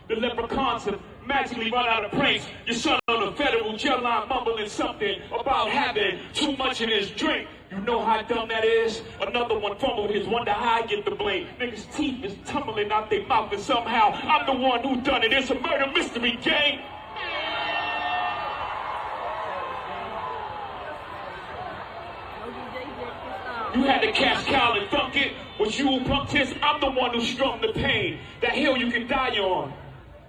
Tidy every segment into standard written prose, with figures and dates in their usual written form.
The leprechauns have magically run out of praise. Your son on the federal jail line mumbling something about having too much in his drink. You know how dumb that is? Another one fumbled his, wonder how I get the blame. Niggas' teeth is tumbling out their mouth and somehow I'm the one who done it. It's a murder mystery game. You had to catch Kyle and thunk it. Was you who punked his? I'm the one who strung the pain. That hill you can die on.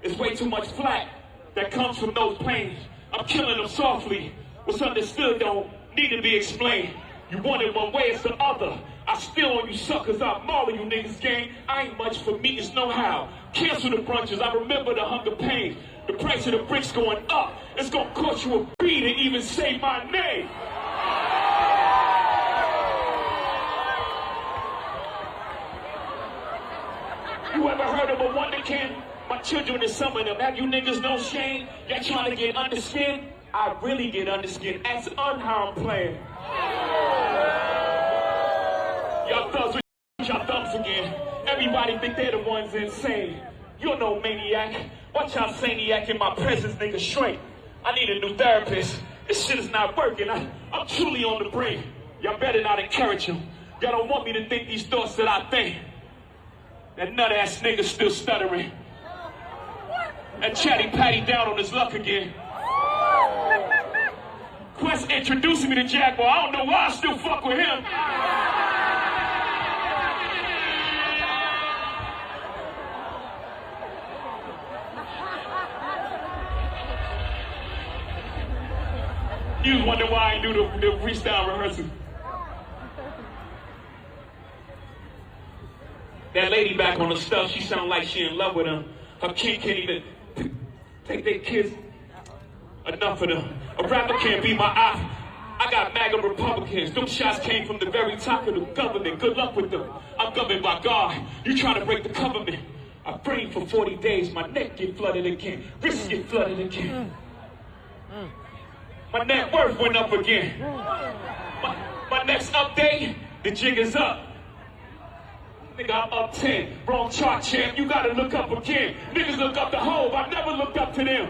It's way too much flack that comes from those planes. I'm killing them softly. What's understood don't need to be explained. You want it one way, it's the other. I spill on you suckers, I maul you niggas gang. I ain't much for me, it's no how. Cancel the brunches, I remember the hunger pain. The price of the bricks going up. It's gonna cost you a beat to even say my name. You ever heard of a wonder kid? My children is some of them. Have you niggas no shame? Y'all trying to get under skin? I really get under skin. That's unharmed playing. Y'all thugs with y'all thumbs again. Everybody think they're the ones insane. You're no maniac. Watch y'all saniac in my presence, nigga, straight. I need a new therapist. This shit is not working. I'm truly on the brink. Y'all better not encourage him. Y'all don't want me to think these thoughts that I think. That nut-ass nigga still stuttering. That chatty patty down on his luck again. Quest introducing me to Jaguar. I don't know why I still fuck with him. You wonder why I do the freestyle rehearsal. That lady back on the stuff, she sound like she in love with him. Her kid can't even take their kids. Enough of them. A rapper can't be my eye. I got MAGA Republicans. Them shots came from the very top of the government. Good luck with them. I'm governed by God. You trying to break the government. I prayed for 40 days. My neck get flooded again. Wrists get flooded again. My net worth went up again. My next update, the jig is up. Nigga, I'm up 10. Wrong chart, champ. You gotta look up again. Niggas look up the Hove. I never looked up to them.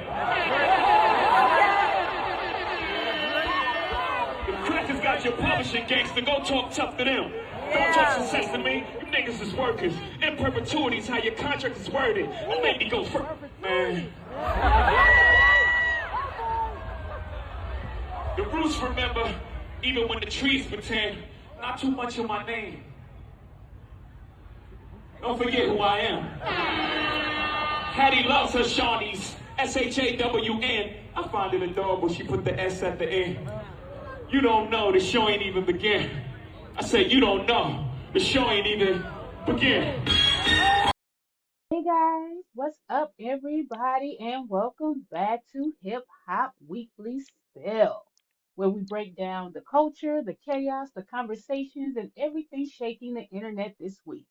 The crackers got your publishing gangster. Go talk tough to them. Don't talk success to me. You niggas is workers. In perpetuity is how your contract is worded. Don't make me go first. Man. The roots remember, even when the trees pretend, not too much of my name. Don't forget who I am. Hattie loves her Shawnies. S-H-A-W-N. I find it adorable she put the S at the end. You don't know, the show ain't even begin. I said you don't know, the show ain't even begin. Hey guys, what's up everybody, and welcome back to Hip Hop Weekly Spill, where we break down the culture, the chaos, the conversations, and everything shaking the internet this week.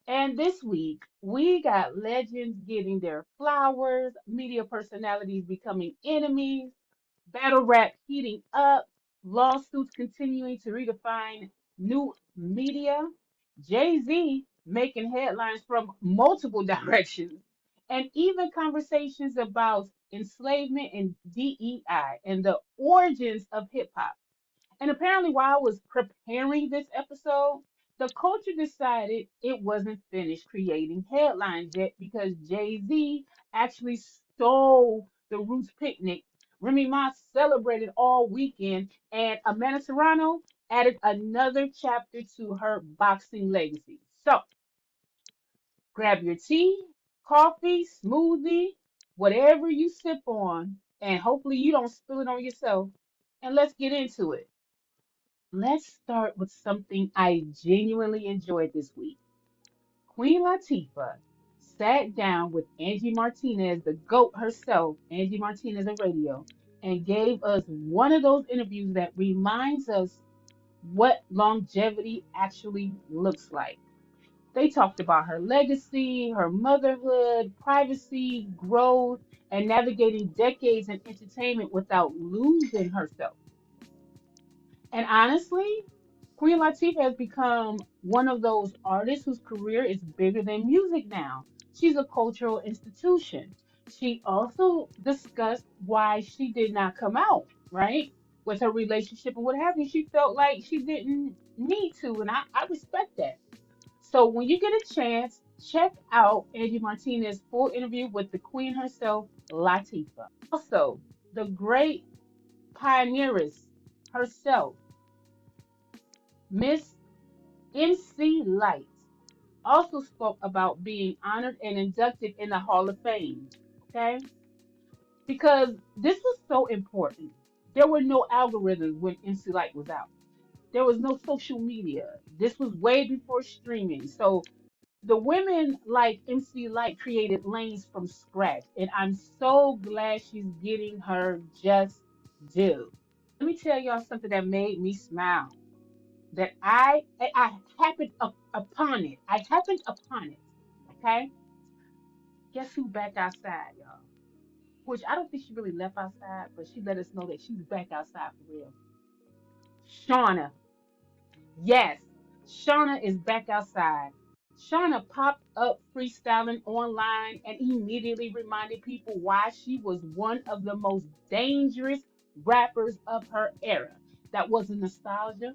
And this week, we got legends getting their flowers, media personalities becoming enemies, battle rap heating up, lawsuits continuing to redefine new media, Jay-Z making headlines from multiple directions, and even conversations about enslavement and DEI and the origins of hip hop. And apparently, while I was preparing this episode, the culture decided it wasn't finished creating headlines yet because Jay-Z actually stole the Roots picnic. Remy Ma celebrated all weekend, and Amanda Serrano added another chapter to her boxing legacy. So grab your tea, coffee, smoothie, whatever you sip on, and hopefully you don't spill it on yourself. And let's get into it. Let's start with something I genuinely enjoyed this week. Queen Latifah sat down with Angie Martinez, the GOAT herself, Angie Martinez of radio, and gave us one of those interviews that reminds us what longevity actually looks like. They talked about her legacy, her motherhood, privacy, growth, and navigating decades in entertainment without losing herself. And honestly, Queen Latifah has become one of those artists whose career is bigger than music now. She's a cultural institution. She also discussed why she did not come out, right? With her relationship and what have you. She felt like she didn't need to, and I respect that. So when you get a chance, check out Angie Martinez's full interview with the queen herself, Latifah. Also, the great pioneeress herself, Miss MC Lyte, also spoke about being honored and inducted in the Hall of Fame. Okay? Because this was so important. There were no algorithms when MC Lyte was out. There was no social media. This was way before streaming. So the women like MC Lyte created lanes from scratch. And I'm so glad she's getting her just due. Let me tell y'all something that made me smile. That I happened upon it. I happened upon it. Okay? Guess who back outside, y'all? Which I don't think she really left outside, but she let us know that she's back outside for real. Shawnna. Yes, Shawnna is back outside. Shawnna popped up freestyling online and immediately reminded people why she was one of the most dangerous rappers of her era. That wasn't nostalgia.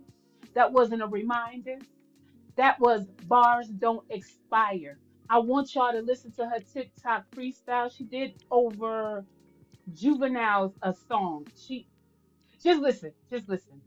That wasn't a reminder. That was bars don't expire. I want y'all to listen to her TikTok freestyle she did over Juvenile's a song. She just listen, just listen.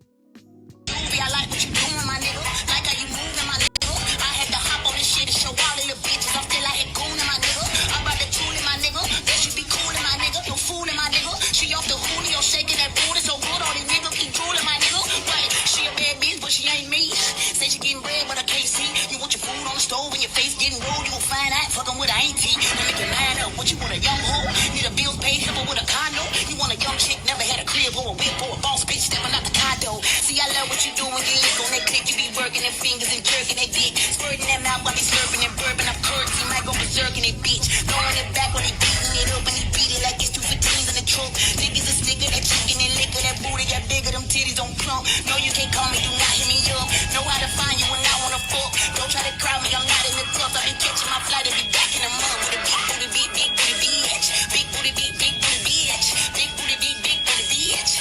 I like what you doing, my nigga. Like how you moving, my nigga. I had to hop on this shit and show all the little bitches. I'm still out here cooling, my nigga. I'm about to tool my nigga. That should be coolin', my nigga. No fooling, my nigga. She off the Julio, shaking that booty so good. All these niggas keep drooling, my nigga. Right? She a bad bitch, but she ain't me. Say she getting bread, but I can't see. You want your food on the stove and your face getting rolled. You gon' find out fucking with an auntie. Now make your mind up. What you want, a young hoe? Need a bills paid, help her with a condo. You want a young chick, never had a crib or a whip or a boss bitch stepping out the condo. See, I love what you do when you lick on that click. You be working them fingers and jerking that dick. Squirting that mouth while he slurping and burping. I'm curtsy, might go berserking that bitch. Throwing it back when he beating it up and he beat it like it's 215s in the trunk. Niggas a snicker, that chicken and liquor, that booty got bigger, them titties don't plump. No, you can't call me, do not hit me up. Know how to find you when I wanna fuck. Don't try to crowd me, I'm not in the clubs. I been catching my flight and be back in the mud with a big booty, big booty bitch. Big booty, big booty bitch. Big booty, big booty bitch.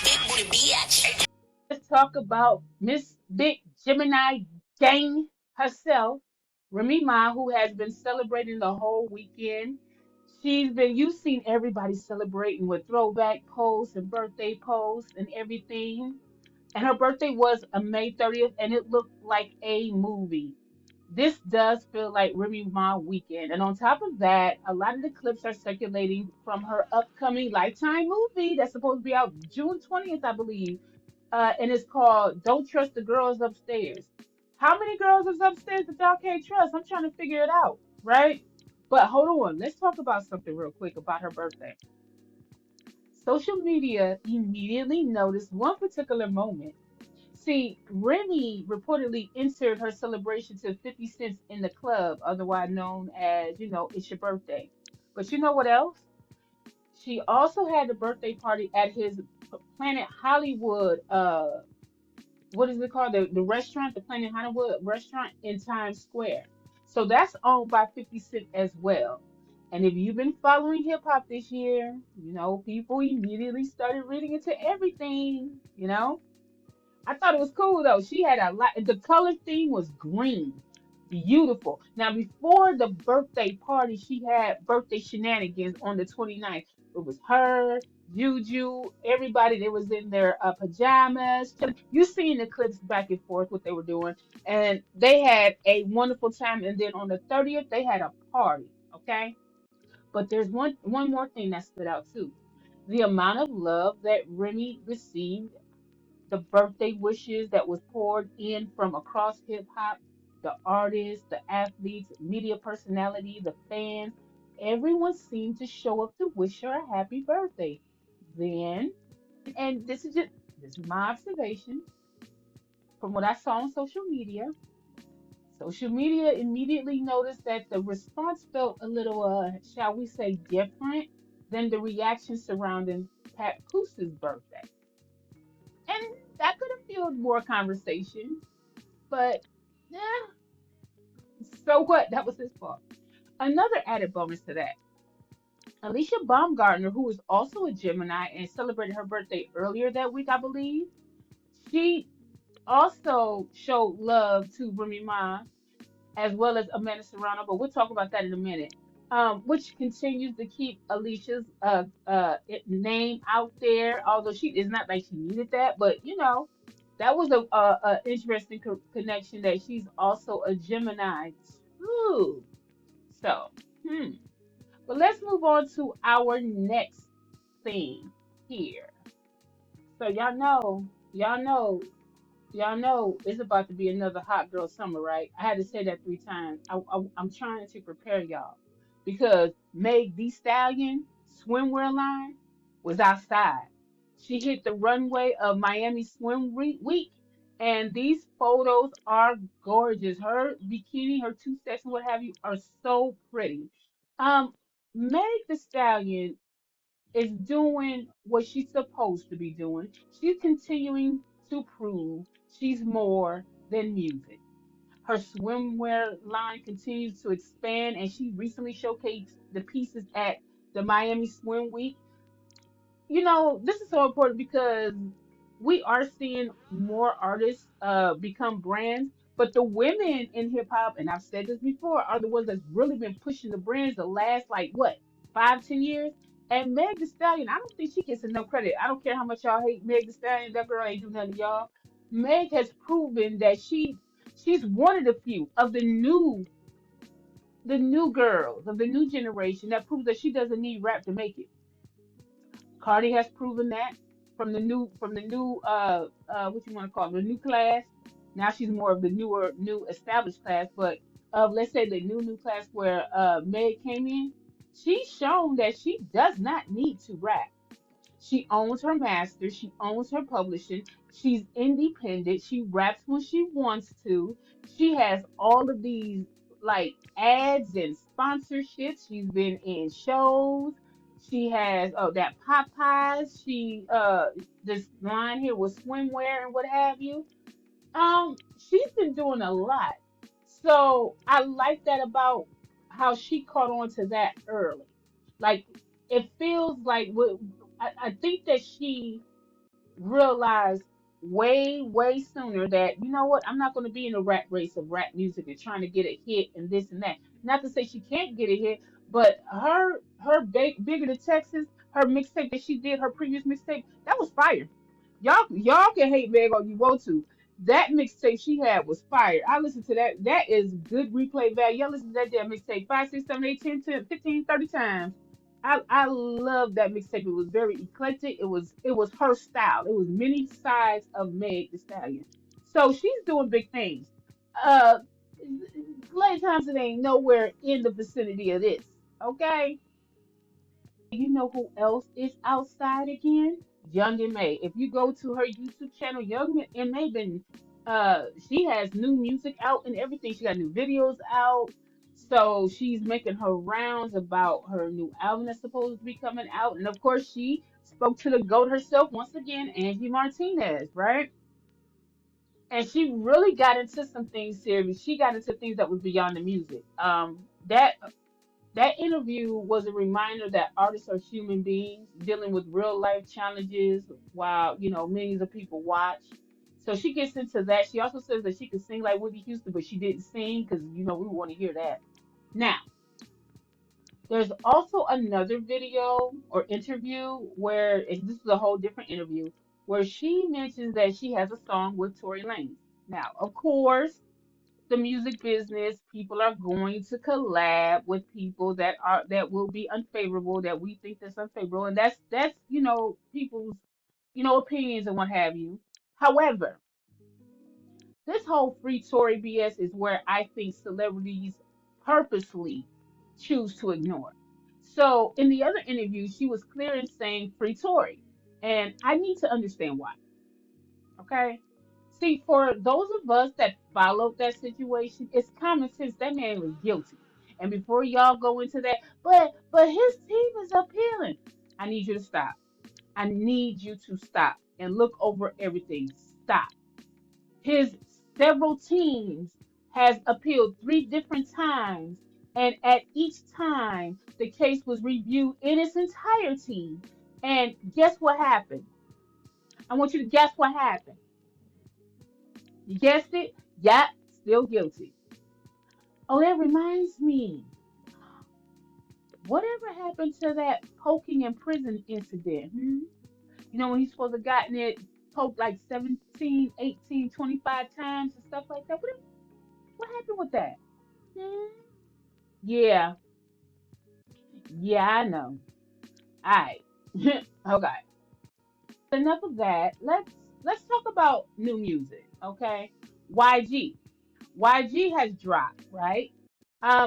Big booty bitch. Let's talk about Miss Big Gemini Gang herself, Remy Ma, who has been celebrating the whole weekend. You've seen everybody celebrating with throwback posts and birthday posts and everything. And her birthday was on May 30th, and it looked like a movie. This does feel like Remy Ma weekend. And on top of that, a lot of the clips are circulating from her upcoming Lifetime movie that's supposed to be out June 20th, I believe. And it's called Don't Trust the Girls Upstairs. How many girls is upstairs that y'all can't trust? I'm trying to figure it out, right? But hold on, let's talk about something real quick about her birthday. Social media immediately noticed one particular moment. See, Remy reportedly entered her celebration to 50 cents in the club, otherwise known as, it's your birthday. But you know what else? She also had the birthday party at his Planet Hollywood, what is it called? The restaurant, the Planet Hollywood restaurant in Times Square. So that's owned by 50 Cent as well. And if you've been following hip hop this year, people immediately started reading into everything. I thought it was cool though. She had a lot. The color theme was green. Beautiful. Now, before the birthday party, she had birthday shenanigans on the 29th. It was her, Juju, everybody that was in their pajamas. You seen the clips back and forth, what they were doing. And they had a wonderful time. And then on the 30th, they had a party. Okay. But there's one more thing that stood out too. The amount of love that Remy received, the birthday wishes that was poured in from across hip hop, the artists, the athletes, media personality, the fans, everyone seemed to show up to wish her a happy birthday. Then, and this is my observation from what I saw on social media. Social media immediately noticed that the response felt a little, shall we say, different than the reaction surrounding Pat Poose's birthday. And that could have fueled more conversation. But yeah, so what? That was his fault. Another added bonus to that, Alicia Baumgartner, who is also a Gemini and celebrated her birthday earlier that week, I believe, she also showed love to Remy Ma as well as Amanda Serrano, but we'll talk about that in a minute. Which continues to keep Alicia's name out there, although she is not like she needed that, but that was a interesting connection that she's also a Gemini too. So, hmm. But let's move on to our next theme here. So y'all know it's about to be another hot girl summer, right? I had to say that 3 times. I'm trying to prepare y'all because Meg Thee Stallion swimwear line was outside. She hit the runway of Miami Week, and these photos are gorgeous. Her bikini, her two sets, and what have you, are so pretty. Um, Meg Thee Stallion is doing what she's supposed to be doing. She's continuing to prove she's more than music. Her swimwear line continues to expand, and she recently showcased the pieces at the Miami Swim Week. This is so important because we are seeing more artists become brands, but the women in hip hop, and I've said this before, are the ones that's really been pushing the brands the last like what 5, 10 years. And Meg Thee Stallion, I don't think she gets enough credit. I don't care how much y'all hate Meg Thee Stallion, that girl ain't do nothing to y'all. Meg has proven that she's one of the few of the new girls of the new generation that proves that she doesn't need rap to make it. Cardi has proven that from the new what you want to call it, the new class. Now she's more of the new established class, but of let's say the new class where Meg came in, she's shown that she does not need to rap. She owns her master. She owns her publishing. She's independent. She raps when she wants to. She has all of these like ads and sponsorships. She's been in shows. She has that Popeyes. She this line here with swimwear and what have you. She's been doing a lot. So I like that about how she caught on to that early. Like it feels like I think that she realized way sooner that you know what, I'm not going to be in a rat race of rap music and trying to get a hit and this and that. Not to say she can't get a hit, but bigger to Texas, her mixtape that she did, her previous mixtape, that was fire. Y'all can hate Meg all you want to. That mixtape she had was fire. I listened to that. That is good replay value. Y'all listen to that damn mixtape 5, 6, 7, 8, 10, 10, 15, 30 times. I love that mixtape. It was very eclectic. It was her style. It was many sides of Meg Thee Stallion. So she's doing big things. Uh, Late times it ain't nowhere in the vicinity of this. Okay, you know who else is outside again? Young and May. If you go to her YouTube channel, Young and May been she has new music out and everything. She got new videos out. So she's making her rounds about her new album that's supposed to be coming out. And of course she spoke to the GOAT herself once again, Angie Martinez, right? And she really got into some things serious. She got into things that was beyond the music. That interview was a reminder that artists are human beings dealing with real life challenges while, millions of people watch. So she gets into that. She also says that she could sing like Whitney Houston, but she didn't sing because, we want to hear that. Now, there's also another video or interview where this is a whole different interview where she mentions that she has a song with Tory Lanez. Now, of course, the music business, people are going to collab with people that will be unfavorable, that we think that's unfavorable, and that's people's opinions and what have you. However, this whole free Tory BS is where I think celebrities purposely choose to ignore. So in the other interview, she was clear in saying free Tory, and I need to understand why. Okay. See, for those of us that followed that situation, it's common sense that man was guilty. And before y'all go into that, but his team is appealing. I need you to stop. I need you to stop and look over everything. Stop. His several teams has appealed 3 different times And at each time, the case was reviewed in its entirety. And guess what happened? I want you to guess what happened. You guessed it? Yep, still guilty. Oh, that reminds me. Whatever happened to that poking in prison incident? You know, when he's supposed to have gotten it poked like 17, 18, 25 times and stuff like that. What happened with that? Hmm? Yeah, yeah, I know. All right. Okay. Enough of that. Let's talk about new music, okay? YG. YG has dropped, right?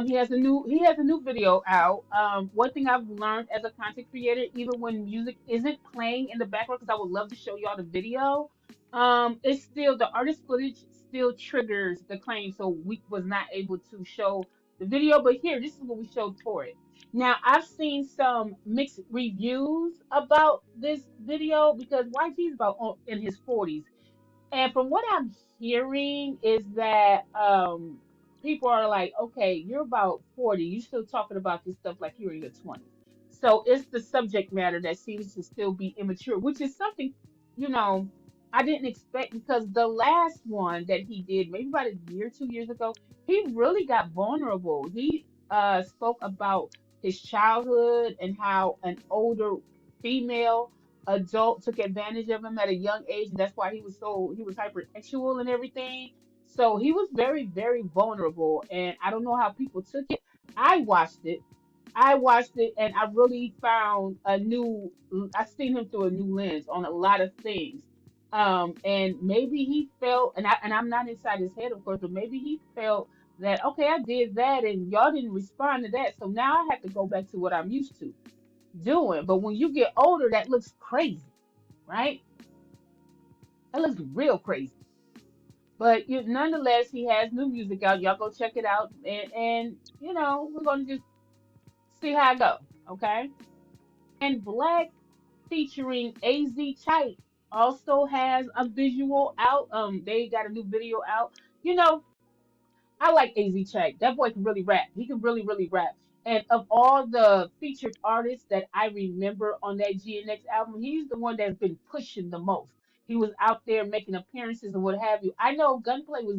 He has a new video out. One thing I've learned as a content creator, even when music isn't playing in the background, because I would love to show y'all the video, it's still the artist footage still triggers the claim, so we was not able to show the video. But here, this is what we showed for it. Now I've seen some mixed reviews about this video because YG is about in his 40s, and from what I'm hearing is that people are like, okay, you're about 40, you still talking about this stuff like you're in your 20s. So it's the subject matter that seems to still be immature, which is something, you know, I didn't expect because the last one that he did, maybe about a year, 2 years ago, he really got vulnerable. He spoke about his childhood and how an older female adult took advantage of him at a young age, and that's why he was hypersexual and everything. So he was very, very vulnerable, and I don't know how people took it. I watched it. I watched it, and I really found a new. I seen him through a new lens on a lot of things. And maybe he felt, and I'm not inside his head, of course, but maybe he felt that okay, I did that, and y'all didn't respond to that, so now I have to go back to what I'm used to doing. But when you get older, that looks crazy, right? That looks real crazy. But nonetheless, he has new music out. Y'all go check it out, and we're gonna just see how it go, okay? And Black featuring Az Chite also has a visual out. They got a new video out. You know, I like AZ Check. That boy can really rap. He can really, really rap. And of all the featured artists that I remember on that GNX album, he's the one that's been pushing the most. He was out there making appearances and what have you. I know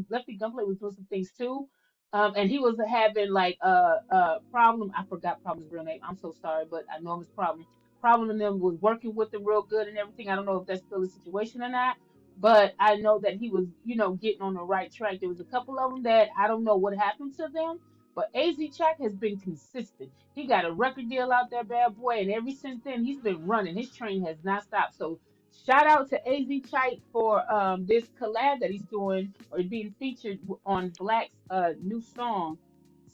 Lefty Gunplay was doing some things too. And he was having like a problem. I forgot Problem's real name. I'm so sorry, but I know it was Problem. Problem and them was working with him real good and everything. I don't know if that's still the situation or not, but I know that he was, getting on the right track. There was a couple of them that I don't know what happened to them, but AZ Track has been consistent. He got a record deal out there, bad boy, and ever since then he's been running. His train has not stopped. So shout out to AZ Track for this collab that he's doing or being featured on Black's new song.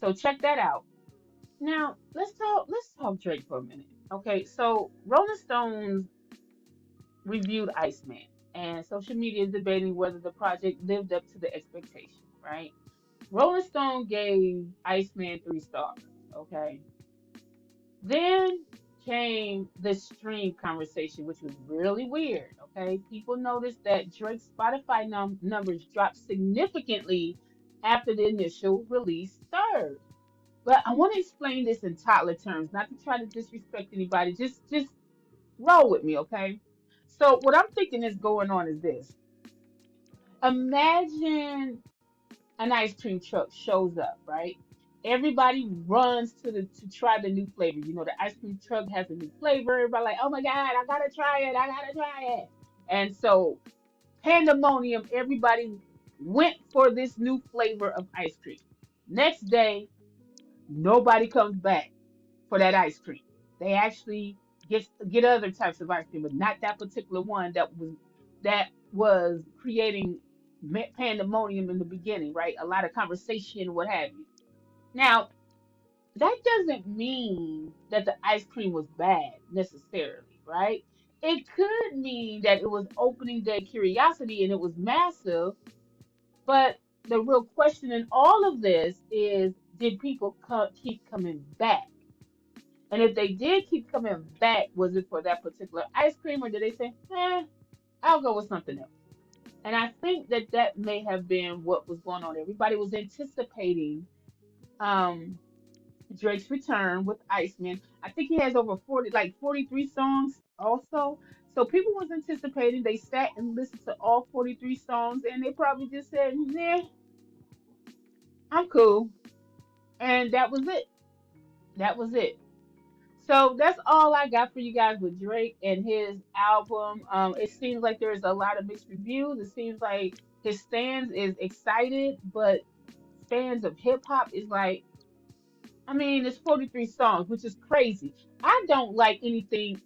So check that out. Now let's talk Drake for a minute. Okay, so Rolling Stones reviewed Iceman, and social media is debating whether the project lived up to the expectation, right? Rolling Stone gave Iceman 3 stars, okay? Then came the stream conversation, which was really weird, okay? People noticed that Drake's Spotify numbers dropped significantly after the initial release surge. But I want to explain this in toddler terms, not to try to disrespect anybody. Just roll with me, okay? So what I'm thinking is going on is this. Imagine an ice cream truck shows up, right? Everybody runs to try the new flavor. You know, the ice cream truck has a new flavor. Everybody like, oh my God, I gotta try it, I gotta try it. And so pandemonium, everybody went for this new flavor of ice cream. Next day, nobody comes back for that ice cream. They actually get other types of ice cream, but not that particular one that was creating pandemonium in the beginning, right? A lot of conversation, what have you. Now, that doesn't mean that the ice cream was bad necessarily, right? It could mean that it was opening day curiosity and it was massive, but the real question in all of this is, did people keep coming back? And if they did keep coming back, was it for that particular ice cream, or did they say, I'll go with something else? And I think that may have been what was going on. Everybody was anticipating um, Drake's return with Iceman. I think he has over 40, like 43 songs also. So people was anticipating. They sat and listened to all 43 songs, and they probably just said, "Nah, I'm cool," and that was it. That was it. So that's all I got for you guys with Drake and his album. It seems like there's a lot of mixed reviews. It seems like his fans is excited, but fans of hip hop is like, I mean, it's 43 songs, which is crazy. I don't like anybody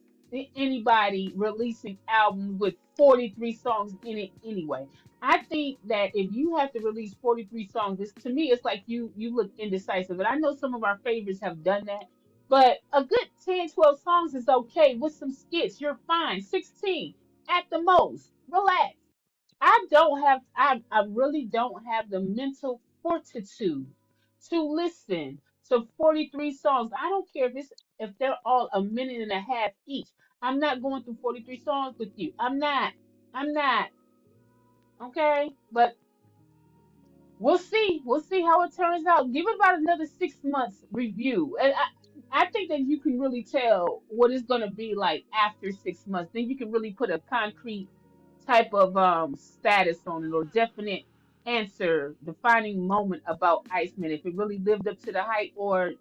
releasing albums with 43 songs in it anyway. I think that if you have to release 43 songs, to me it's like you look indecisive. And I know some of our favorites have done that, but a good 10, 12 songs is okay with some skits. You're fine. 16 at the most. Relax. I really don't have the mental fortitude to listen to 43 songs. I don't care if they're all a minute and a half each. I'm not going through 43 songs with you. I'm not. I'm not. Okay? But we'll see. We'll see how it turns out. Give it about another 6 months review. And I think that you can really tell what it's gonna be like after 6 months. Then you can really put a concrete type of status on it or definite answer, defining moment about Iceman, if it really lived up to the hype or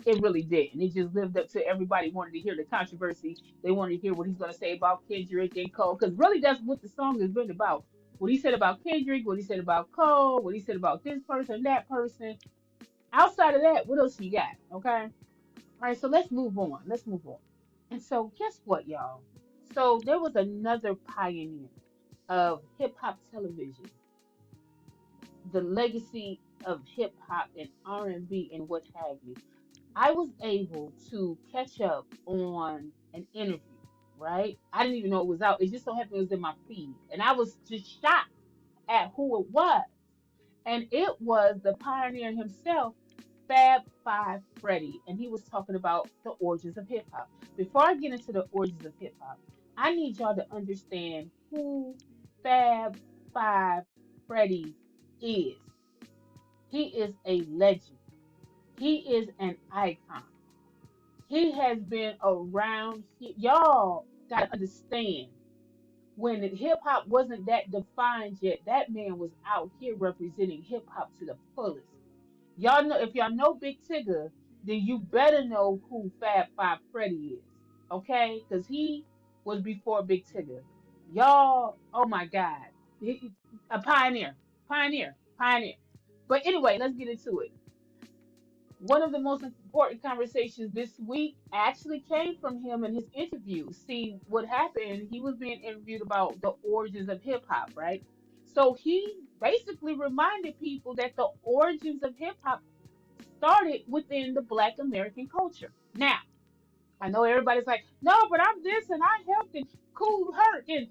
it really didn't. It just lived up to everybody wanted to hear the controversy. They wanted to hear what he's gonna say about Kendrick and Cole. Because really that's what the song has been about. What he said about Kendrick, what he said about Cole, what he said about this person, that person. Outside of that, what else you got? Okay. All right, so let's move on. Let's move on. And so, guess what, y'all? So, there was another pioneer of hip hop television, the legacy of hip hop and R&B and what have you. I was able to catch up on an interview, right? I didn't even know it was out. It just so happened it was in my feed. And I was just shocked at who it was. And it was the pioneer himself, Fab Five Freddy. And he was talking about the origins of hip hop. Before I get into the origins of hip hop, I need y'all to understand who Fab Five Freddy is. He is a legend. He is an icon. He has been around. Y'all got to understand when hip hop wasn't that defined yet, that man was out here representing hip hop to the fullest. Y'all know if y'all know Big Tigger, then you better know who Fab Five Freddy is. Okay? Because he was before Big Tigger. Y'all, oh my God. A pioneer. Pioneer. Pioneer. But anyway, let's get into it. One of the most important conversations this week actually came from him in his interview. See, what happened, he was being interviewed about the origins of hip hop, right? So he basically reminded people that the origins of hip hop started within the Black American culture. Now, I know everybody's like, no, but I'm this and I helped and Cool Herc and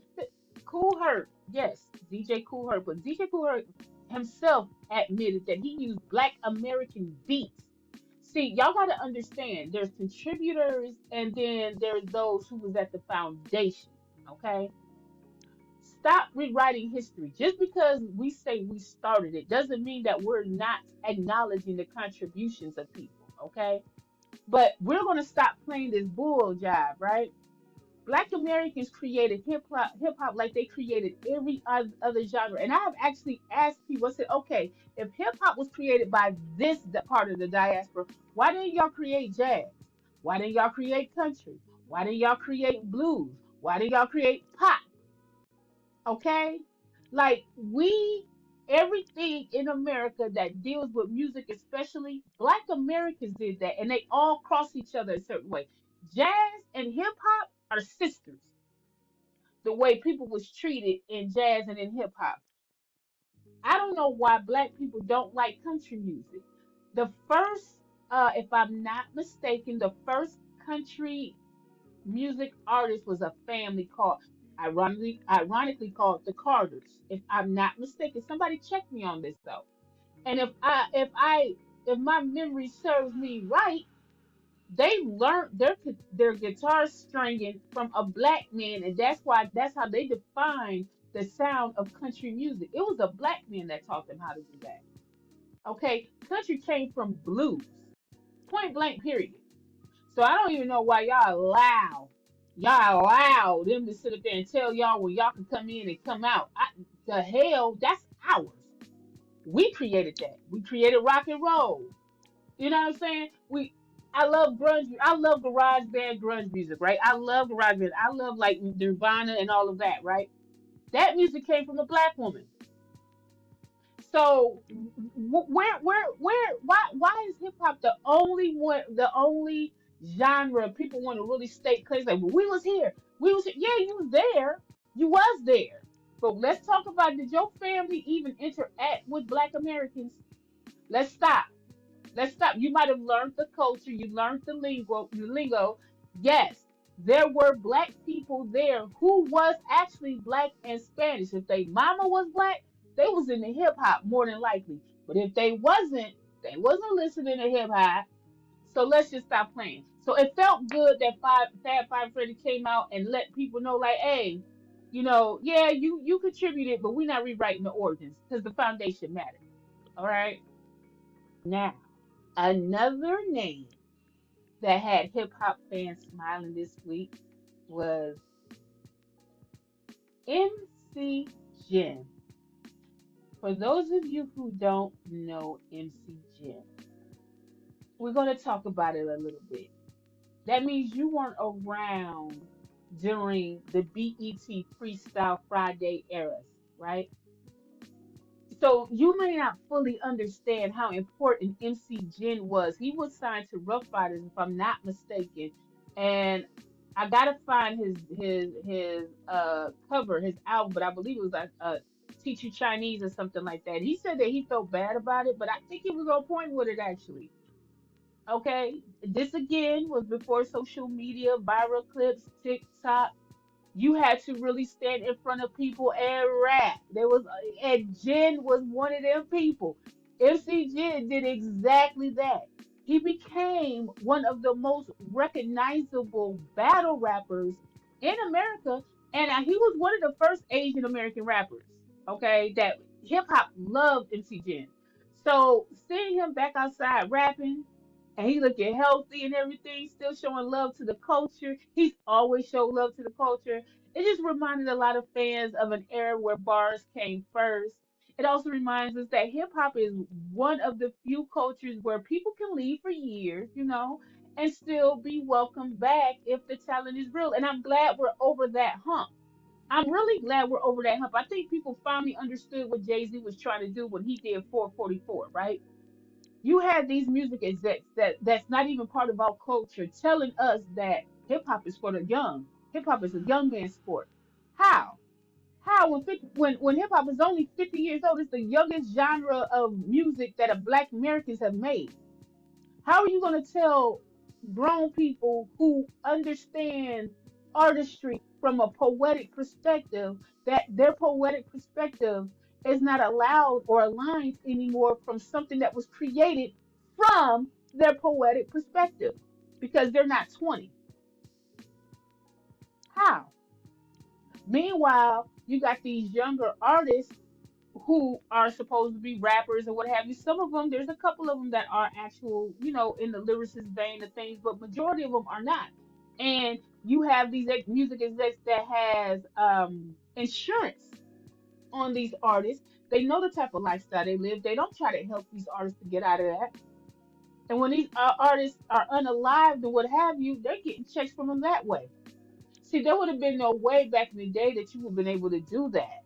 Cool Herc. Yes, DJ Cool Herc, but DJ Cool Herc himself admitted that he used Black American beats. See, y'all got to understand there's contributors and then there's those who was at the foundation. Okay? Stop rewriting history. Just because we say we started it doesn't mean that we're not acknowledging the contributions of people. Okay? But we're going to stop playing this bull jive, right? Black Americans created hip hop like they created every other genre. And I have actually asked people, I said, okay, if hip hop was created by part of the diaspora, why didn't y'all create jazz? Why didn't y'all create country? Why didn't y'all create blues? Why didn't y'all create pop? Okay? Like everything in America that deals with music, especially Black Americans did that, and they all cross each other a certain way. Jazz and hip hop are sisters. The way people was treated in jazz and in hip hop. I don't know why Black people don't like country music. The first, if I'm not mistaken, the first country music artist was a family called, ironically called the Carters. If I'm not mistaken, somebody check me on this though. And if my memory serves me right, they learned their guitar stringing from a black man, and that's how they defined the sound of country music. It was a black man that taught them how to do that. Okay, country came from blues. Point blank, period. So I don't even know why y'all allow them to sit up there and tell y'all when y'all can come in and come out. The hell, that's ours. We created that. We created rock and roll. You know what I'm saying? I love grunge. I love garage band grunge music, right? I love garage band. I love like Nirvana and all of that, right? That music came from a black woman. So why is hip hop the only one, the only genre people want to really state claims like, well, we was here, we was here. Yeah, you was there, you was there. But let's talk about, did your family even interact with Black Americans? Let's stop. Let's stop. You might have learned the culture, you learned the lingo. Yes, there were black people there who was actually black and Spanish. If they mama was black, they was in the hip hop more than likely. But if they wasn't listening to hip hop. So let's just stop playing. So it felt good that Fab Five Freddy came out and let people know, like, hey, yeah, you contributed, but we're not rewriting the origins because the foundation mattered. All right. Now, another name that had hip hop fans smiling this week was MC Jin. For those of you who don't know MC Jin, we're going to talk about it a little bit. That means you weren't around during the BET Freestyle Friday eras, right? So you may not fully understand how important MC Jin was. He was signed to Rough Riders, if I'm not mistaken, and I gotta find his cover, his album, but I believe it was like Teach You Chinese or something like that. He said that he felt bad about it, but I think he was on point with it actually. Okay, this again was before social media, viral clips, TikTok. You had to really stand in front of people and rap. And Jin was one of them people. MC Jin did exactly that. He became one of the most recognizable battle rappers in America, and he was one of the first Asian American rappers. Okay, that hip hop loved MC Jin. So seeing him back outside rapping, and he looking healthy and everything, still showing love to the culture. He's always showed love to the culture. It just reminded a lot of fans of an era where bars came first. It also reminds us that hip hop is one of the few cultures where people can leave for years, and still be welcomed back if the talent is real. And I'm glad we're over that hump. I'm really glad we're over that hump. I think people finally understood what Jay-Z was trying to do when he did 444, right? You had these music execs that's not even part of our culture telling us that hip hop is for the young. Hip hop is a young man's sport. How? How when hip hop is only 50 years old, it's the youngest genre of music that a black Americans have made. How are you going to tell grown people who understand artistry from a poetic perspective that their poetic perspective is not allowed or aligned anymore from something that was created from their poetic perspective because they're not 20? How? Meanwhile, you got these younger artists who are supposed to be rappers or what have you. Some of them, there's a couple of them that are actual, in the lyricist vein of things, but majority of them are not. And you have these music execs that has insurance on these artists. They know the type of lifestyle they live. They don't try to help these artists to get out of that. And when these artists are unalived and what have you, they're getting checks from them that way. See, there would have been no way back in the day that you would have been able to do that.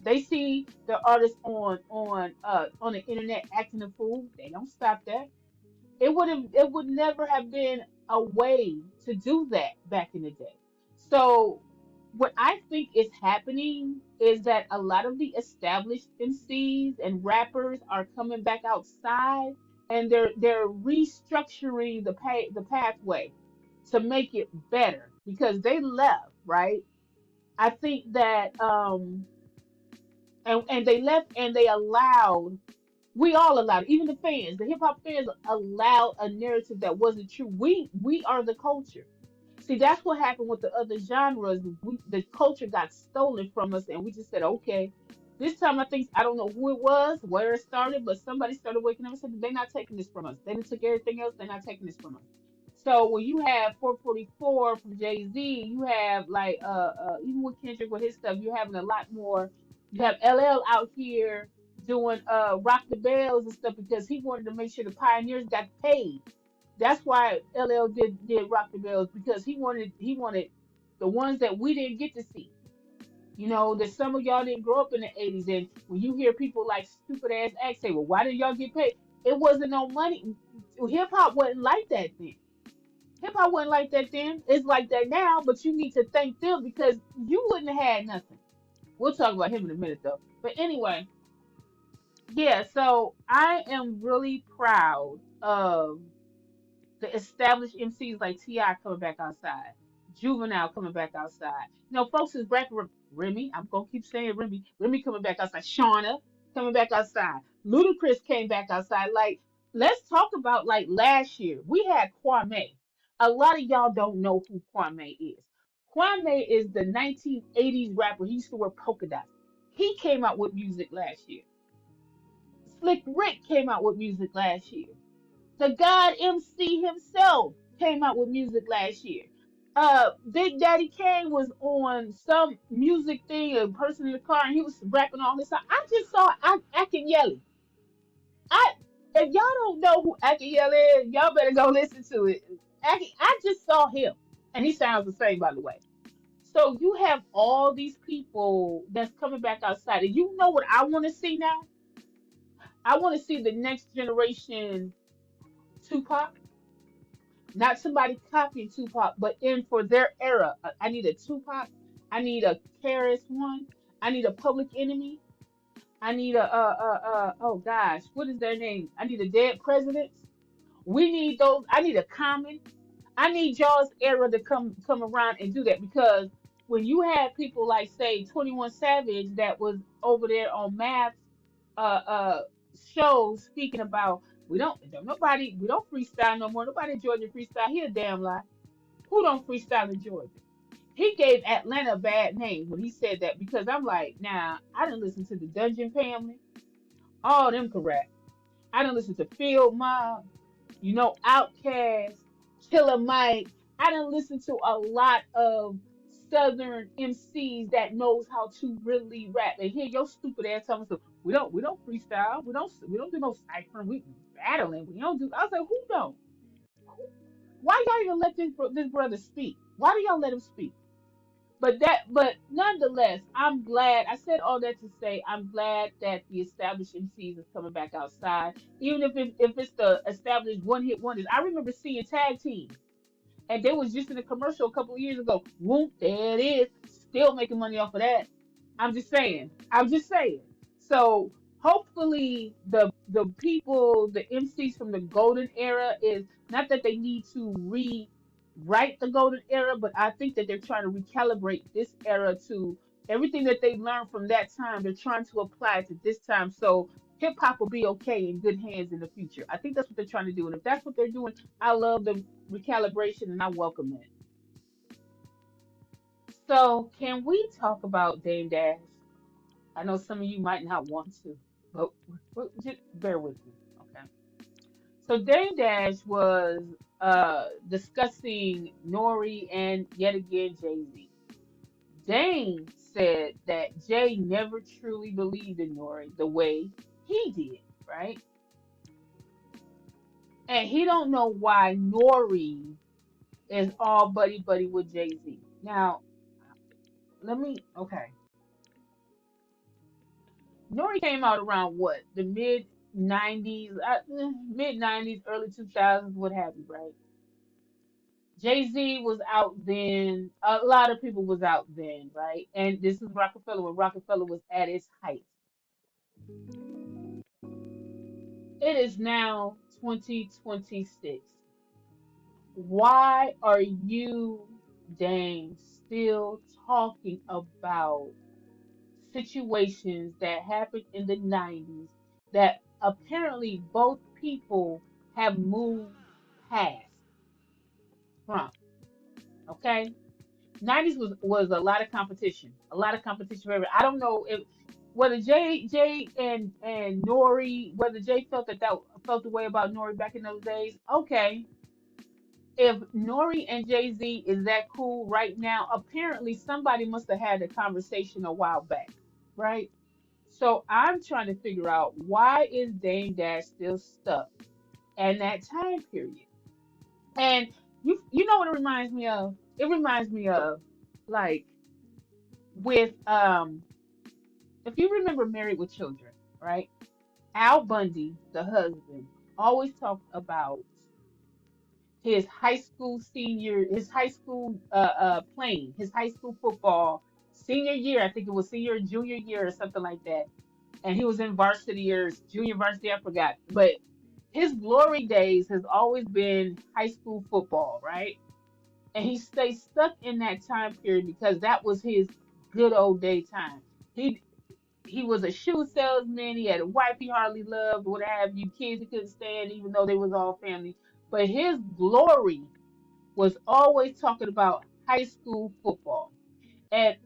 They see the artists on the internet acting a fool. They don't stop that. It would never have been a way to do that back in the day. So what I think is happening is that a lot of the established MCs and rappers are coming back outside, and they're restructuring the pathway to make it better because they left, right? I think that and they left and they allowed, we all allowed, even the fans, the hip hop fans allowed a narrative that wasn't true. We are the culture. See, that's what happened with the other genres. The culture got stolen from us, and we just said, okay. This time I think I don't know who it was, where it started, but somebody started waking up and said they're not taking this from us. They done took everything else. They're not taking this from us. So when you have 444 from Jay Z, you have like even with Kendrick with his stuff, you're having a lot more. You have LL out here doing Rock the Bells and stuff because he wanted to make sure the pioneers got paid. That's why LL did Rock the Bells because he wanted the ones that we didn't get to see. You know, that some of y'all didn't grow up in the 80s. And when you hear people like stupid ass acts say, well, why did y'all get paid? It wasn't no money. Hip hop wasn't like that then. Hip hop wasn't like that then. It's like that now, but you need to thank them because you wouldn't have had nothing. We'll talk about him in a minute though. But anyway, yeah, so I am really proud of the established MCs like T.I. coming back outside, Juvenile coming back outside. You know, folks is back. Remy, I'm gonna keep saying Remy. Remy coming back outside. Shawnna coming back outside. Ludacris came back outside. Like, let's talk about like last year. We had Kwame. A lot of y'all don't know who Kwame is. Kwame is the 1980s rapper. He used to wear polka dots. He came out with music last year. Slick Rick came out with music last year. The God MC himself came out with music last year. Big Daddy Kane was on some music thing, a person in the car, and he was rapping all this. I just saw Akademiks. I If y'all don't know who Akademiks is, y'all better go listen to it. I just saw him, and he sounds the same, by the way. So you have all these people that's coming back outside, and you know what I want to see now? I want to see the next generation Tupac. Not somebody copying Tupac, but in for their era. I need a Tupac. I need a KRS One. I need a Public Enemy. I need a oh gosh, what is their name? I need a Dead Presidents. We need those. I need a Common. I need y'all's era to come around and do that because when you had people like say 21 Savage that was over there on Maps shows speaking about we don't freestyle no more. Nobody in Georgia freestyle. He a damn lie. Who don't freestyle in Georgia? He gave Atlanta a bad name when he said that because I'm like, now I didn't listen to the Dungeon Family, all them correct. I didn't listen to Field Mob, you know, Outkast, Killer Mike. I didn't listen to a lot of Southern MCs that knows how to really rap. And here your stupid ass telling us we don't freestyle. We don't do no ciphering. We battling. We don't do I was like, who don't? Who, why y'all even let this brother speak? Why do y'all let him speak? But nonetheless, I'm glad. I said all that to say I'm glad that the established MCs is coming back outside. Even if it's the established one hit wonders. I remember seeing tag teams, and they was just in a commercial a couple of years ago. Whoop, there it is. Still making money off of that. I'm just saying. I'm just saying. So hopefully the people, the MCs from the golden era is not that they need to rewrite the golden era, but I think that they're trying to recalibrate this era to everything that they learned from that time. They're trying to apply it to this time. So hip hop will be okay in good hands in the future. I think that's what they're trying to do. And if that's what they're doing, I love the recalibration and I welcome it. So can we talk about Dame Dash? I know some of you might not want to, but just bear with me, okay? So Dame Dash was discussing N.O.R.E and yet again Jay-Z. Dame said that Jay never truly believed in N.O.R.E the way he did, right? And he don't know why N.O.R.E is all buddy buddy with Jay-Z. Now, okay. N.O.R.E came out around what? The mid 90s, mid 90s, early 2000s, what have you, right? Jay-Z was out then. A lot of people was out then, right? And this is Rockefeller when Rockefeller was at its height. It is now 2026. Why are you, Dame, still talking about situations that happened in the 90s that apparently both people have moved past from? Okay? 90s was a lot of competition. A lot of competition for everybody. I don't know if whether Jay and N.O.R.E, whether Jay felt felt the way about N.O.R.E back in those days. Okay, if N.O.R.E and Jay Z is that cool right now, apparently somebody must have had a conversation a while back, right? So I'm trying to figure out, why is Dame Dash still stuck in that time period? And you know what it reminds me of? It reminds me of, like, with if you remember Married with Children, right? Al Bundy, the husband, always talked about his high school playing, his high school football senior year. I think it was senior or junior year or something like that. And he was in varsity or junior varsity, I forgot. But his glory days has always been high school football, right? And he stayed stuck in that time period because that was his good old day time. He he was a shoe salesman. He had a wife he hardly loved, what have you, kids he couldn't stand, even though they was all family. But his glory was always talking about high school football. And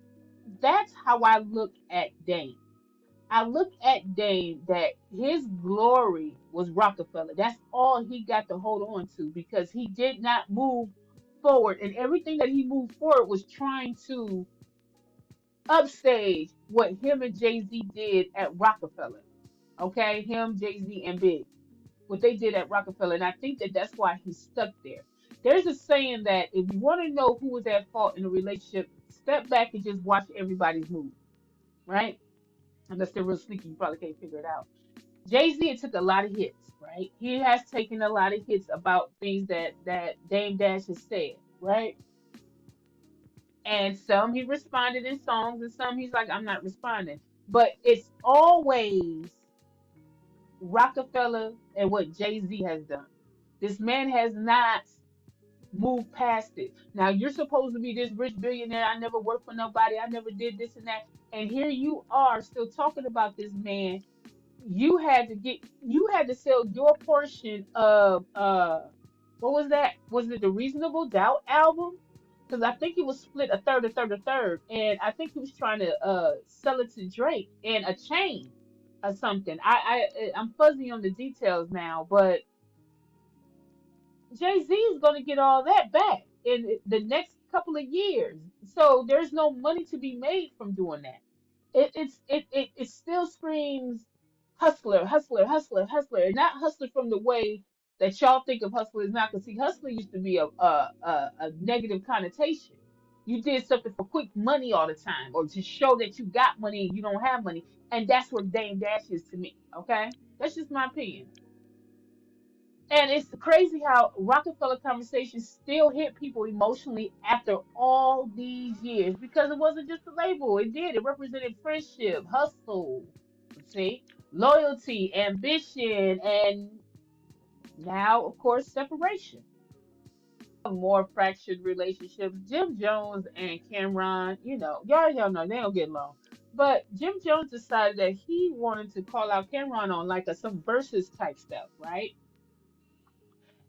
that's how I look at Dame. I look at Dame that his glory was Rockefeller. That's all he got to hold on to, because he did not move forward. And everything that he moved forward was trying to upstage what him and Jay Z did at Rockefeller. Okay? Him, Jay Z, and Big. What they did at Rockefeller. And I think that that's why he's stuck there. There's a saying that if you want to know who was at fault in a relationship, step back and just watch everybody's move, right? Unless they're real sneaky, you probably can't figure it out. Jay Z took a lot of hits, right? He has taken a lot of hits about things that Dame Dash has said, right? And some he responded in songs, and some he's like, I'm not responding. But it's always Rockefeller and what Jay Z has done. This man has not moved past it. Now you're supposed to be this rich billionaire. I never worked for nobody. I never did this and that. And here you are still talking about this man. You had to sell your portion of what was that? Was it the Reasonable Doubt album? Because I think it was split a third, a third, a third. And I think he was trying to sell it to Drake in a chain or something. I'm fuzzy on the details now, but Jay-Z is going to get all that back in the next couple of years. So there's no money to be made from doing that. It still screams hustler, hustler, hustler, hustler, and not hustler from the way that y'all think of hustler is not. Because see, hustler used to be a negative connotation. You did something for quick money all the time, or to show that you got money and you don't have money, and that's where Dame Dash is to me. Okay, that's just my opinion. And it's crazy how Rockefeller conversations still hit people emotionally after all these years, because it wasn't just a label. It did. It represented friendship, hustle, see, loyalty, ambition, and now, of course, separation. More fractured relationships. Jim Jones and Cameron, y'all know they don't get along. But Jim Jones decided that he wanted to call out Cameron on like some versus type stuff, right?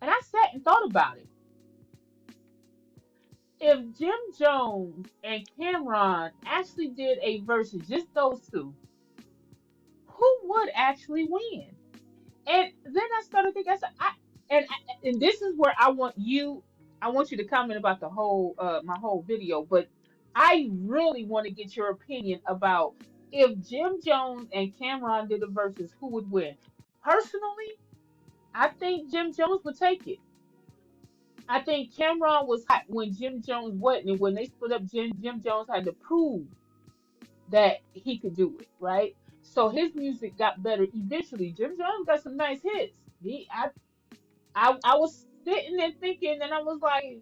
And I sat and thought about it. If Jim Jones and Cameron actually did a versus, just those two, who would actually win? And then I started thinking, and this is where I want you to comment about the whole, my whole video, but I really want to get your opinion about, if Jim Jones and Cameron did a versus, who would win? Personally, I think Jim Jones would take it. I think Cameron was hot when Jim Jones wasn't, and when they split up, Jim Jones had to prove that he could do it, right? So his music got better eventually. Jim Jones got some nice hits. I was sitting there thinking, and I was like,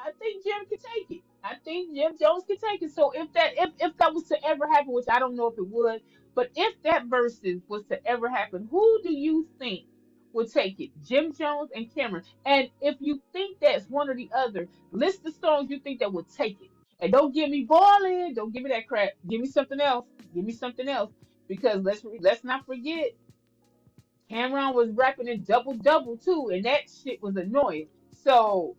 I think Jim could take it. I think Jim Jones could take it. So if that was to ever happen, which I don't know if it would, but if that versus was to ever happen, who do you think would take it? Jim Jones and Cameron. And if you think that's one or the other, list the songs you think that would take it. And don't give me boiling. Don't give me that crap. Give me something else. Give me something else. Because let's not forget, Cameron was rapping in double double too, and that shit was annoying. So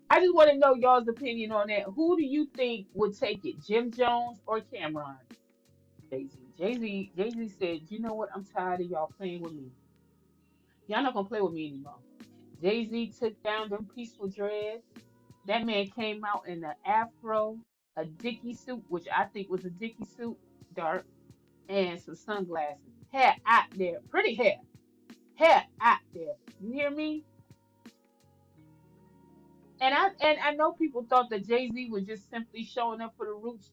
I just want to know y'all's opinion on that. Who do you think would take it, Jim Jones or Cameron? Jay-Z. Jay-Z said, you know what? I'm tired of y'all playing with me. Y'all not gonna play with me anymore. Jay-Z took down them peaceful dreads. That man came out in an afro, a dicky suit, which I think was a dicky suit, dark, and some sunglasses. Hair out there. Pretty hair. Hair out there. You hear me? And I know people thought that Jay Z was just simply showing up for the Roots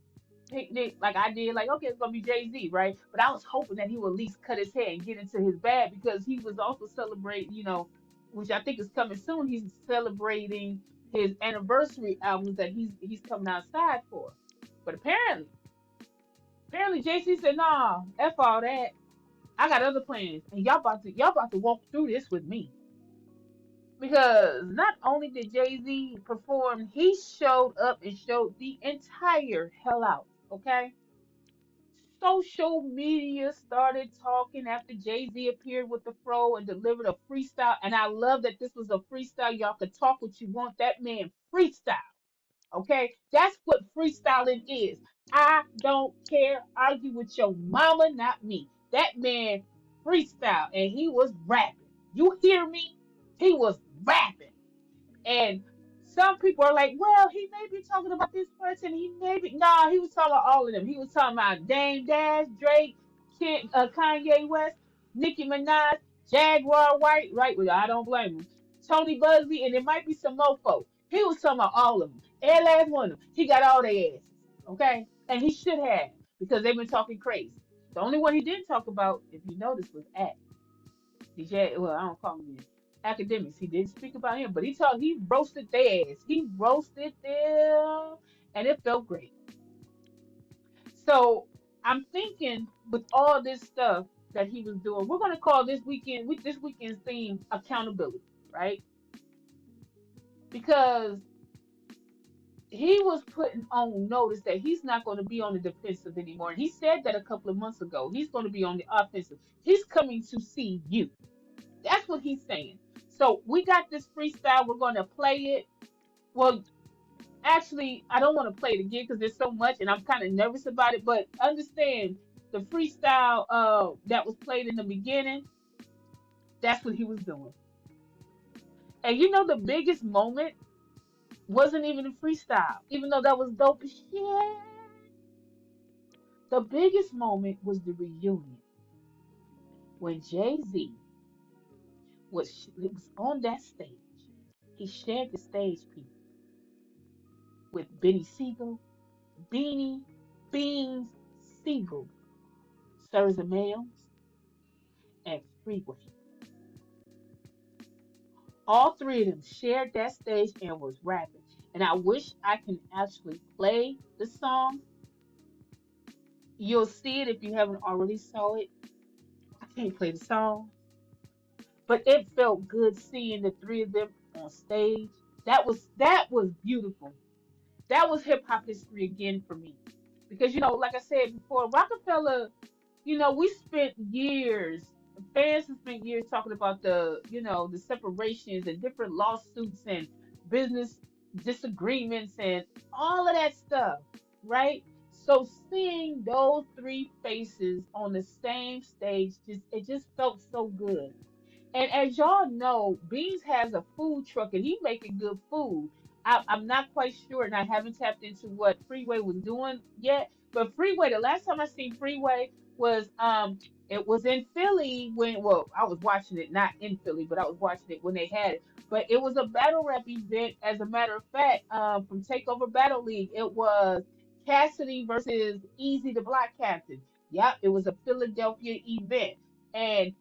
picnic, like I did. Like, okay, it's gonna be Jay Z, right? But I was hoping that he would at least cut his hair and get into his bag because he was also celebrating, which I think is coming soon. He's celebrating his anniversary albums that he's coming outside for. But apparently Jay Z said, "Nah, f all that. I got other plans, and y'all about to walk through this with me." Because not only did Jay Z perform, he showed up and showed the entire hell out. Okay? Social media started talking after Jay Z appeared with the Fro and delivered a freestyle. And I love that this was a freestyle. Y'all could talk what you want. That man freestyle. Okay? That's what freestyling is. I don't care. Argue with your mama, not me. That man freestyle and he was rapping. You hear me? He was rapping. And some people are like, well, he may be talking about this person. He may be. Nah, he was talking about all of them. He was talking about Dame Dash, Drake, Kanye West, Nicki Minaj, Jaguar White, right? Well, I don't blame him. Tony Busby, and there might be some mofo. He was talking about all of them. Every last one of them. He got all their asses. Okay? And he should have because they've been talking crazy. The only one he didn't talk about, if you notice, was DJ, well, I don't call him again. Akademiks. He didn't speak about him, but he roasted their ass. He roasted them, and it felt great. So I'm thinking with all this stuff that he was doing, we're gonna call this weekend with this weekend's theme accountability, right? Because he was putting on notice that he's not going to be on the defensive anymore. And he said that a couple of months ago. He's going to be on the offensive. He's coming to see you. That's what he's saying. So we got this freestyle. We're going to play it. Well, actually, I don't want to play it again because there's so much and I'm kind of nervous about it. But understand the freestyle that was played in the beginning, that's what he was doing. And the biggest moment wasn't even a freestyle, even though that was dope as shit. The biggest moment was the reunion when Jay-Z was on that stage. He shared the stage, people, with Beanie Siegel, Beanie Beans Siegel, Serrano, and Freeway. All three of them shared that stage and was rapping. And I wish I can actually play the song. You'll see it if you haven't already saw it. I can't play the song, but it felt good seeing the three of them on stage. That was beautiful. That was hip hop history again for me. Because like I said before, Rockefeller, we spent years, fans have spent years talking about the separations and different lawsuits and business disagreements and all of that stuff, right? So seeing those three faces on the same stage, it just felt so good. And as y'all know, Beans has a food truck and he making good food. I'm not quite sure, and I haven't tapped into what Freeway was doing yet. But Freeway, the last time I seen Freeway was it was in Philly when I was watching it not in Philly, but I was watching it when they had it. But it was a battle rap event, as a matter of fact, from Takeover Battle League. It was Cassidy versus Eazy the Black Captain. Yep, it was a Philadelphia event. And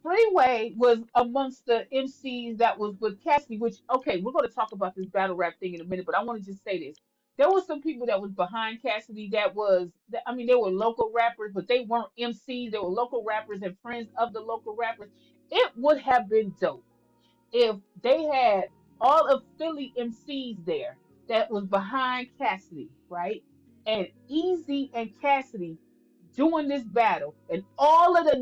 Freeway was amongst the MCs that was with Cassidy, which, okay, we're going to talk about this battle rap thing in a minute, but I want to just say this. There were some people that was behind Cassidy I mean, they were local rappers, but they weren't MCs. They were local rappers and friends of the local rappers. It would have been dope if they had all of Philly MCs there that was behind Cassidy, right? And Eazy and Cassidy doing this battle, and all of the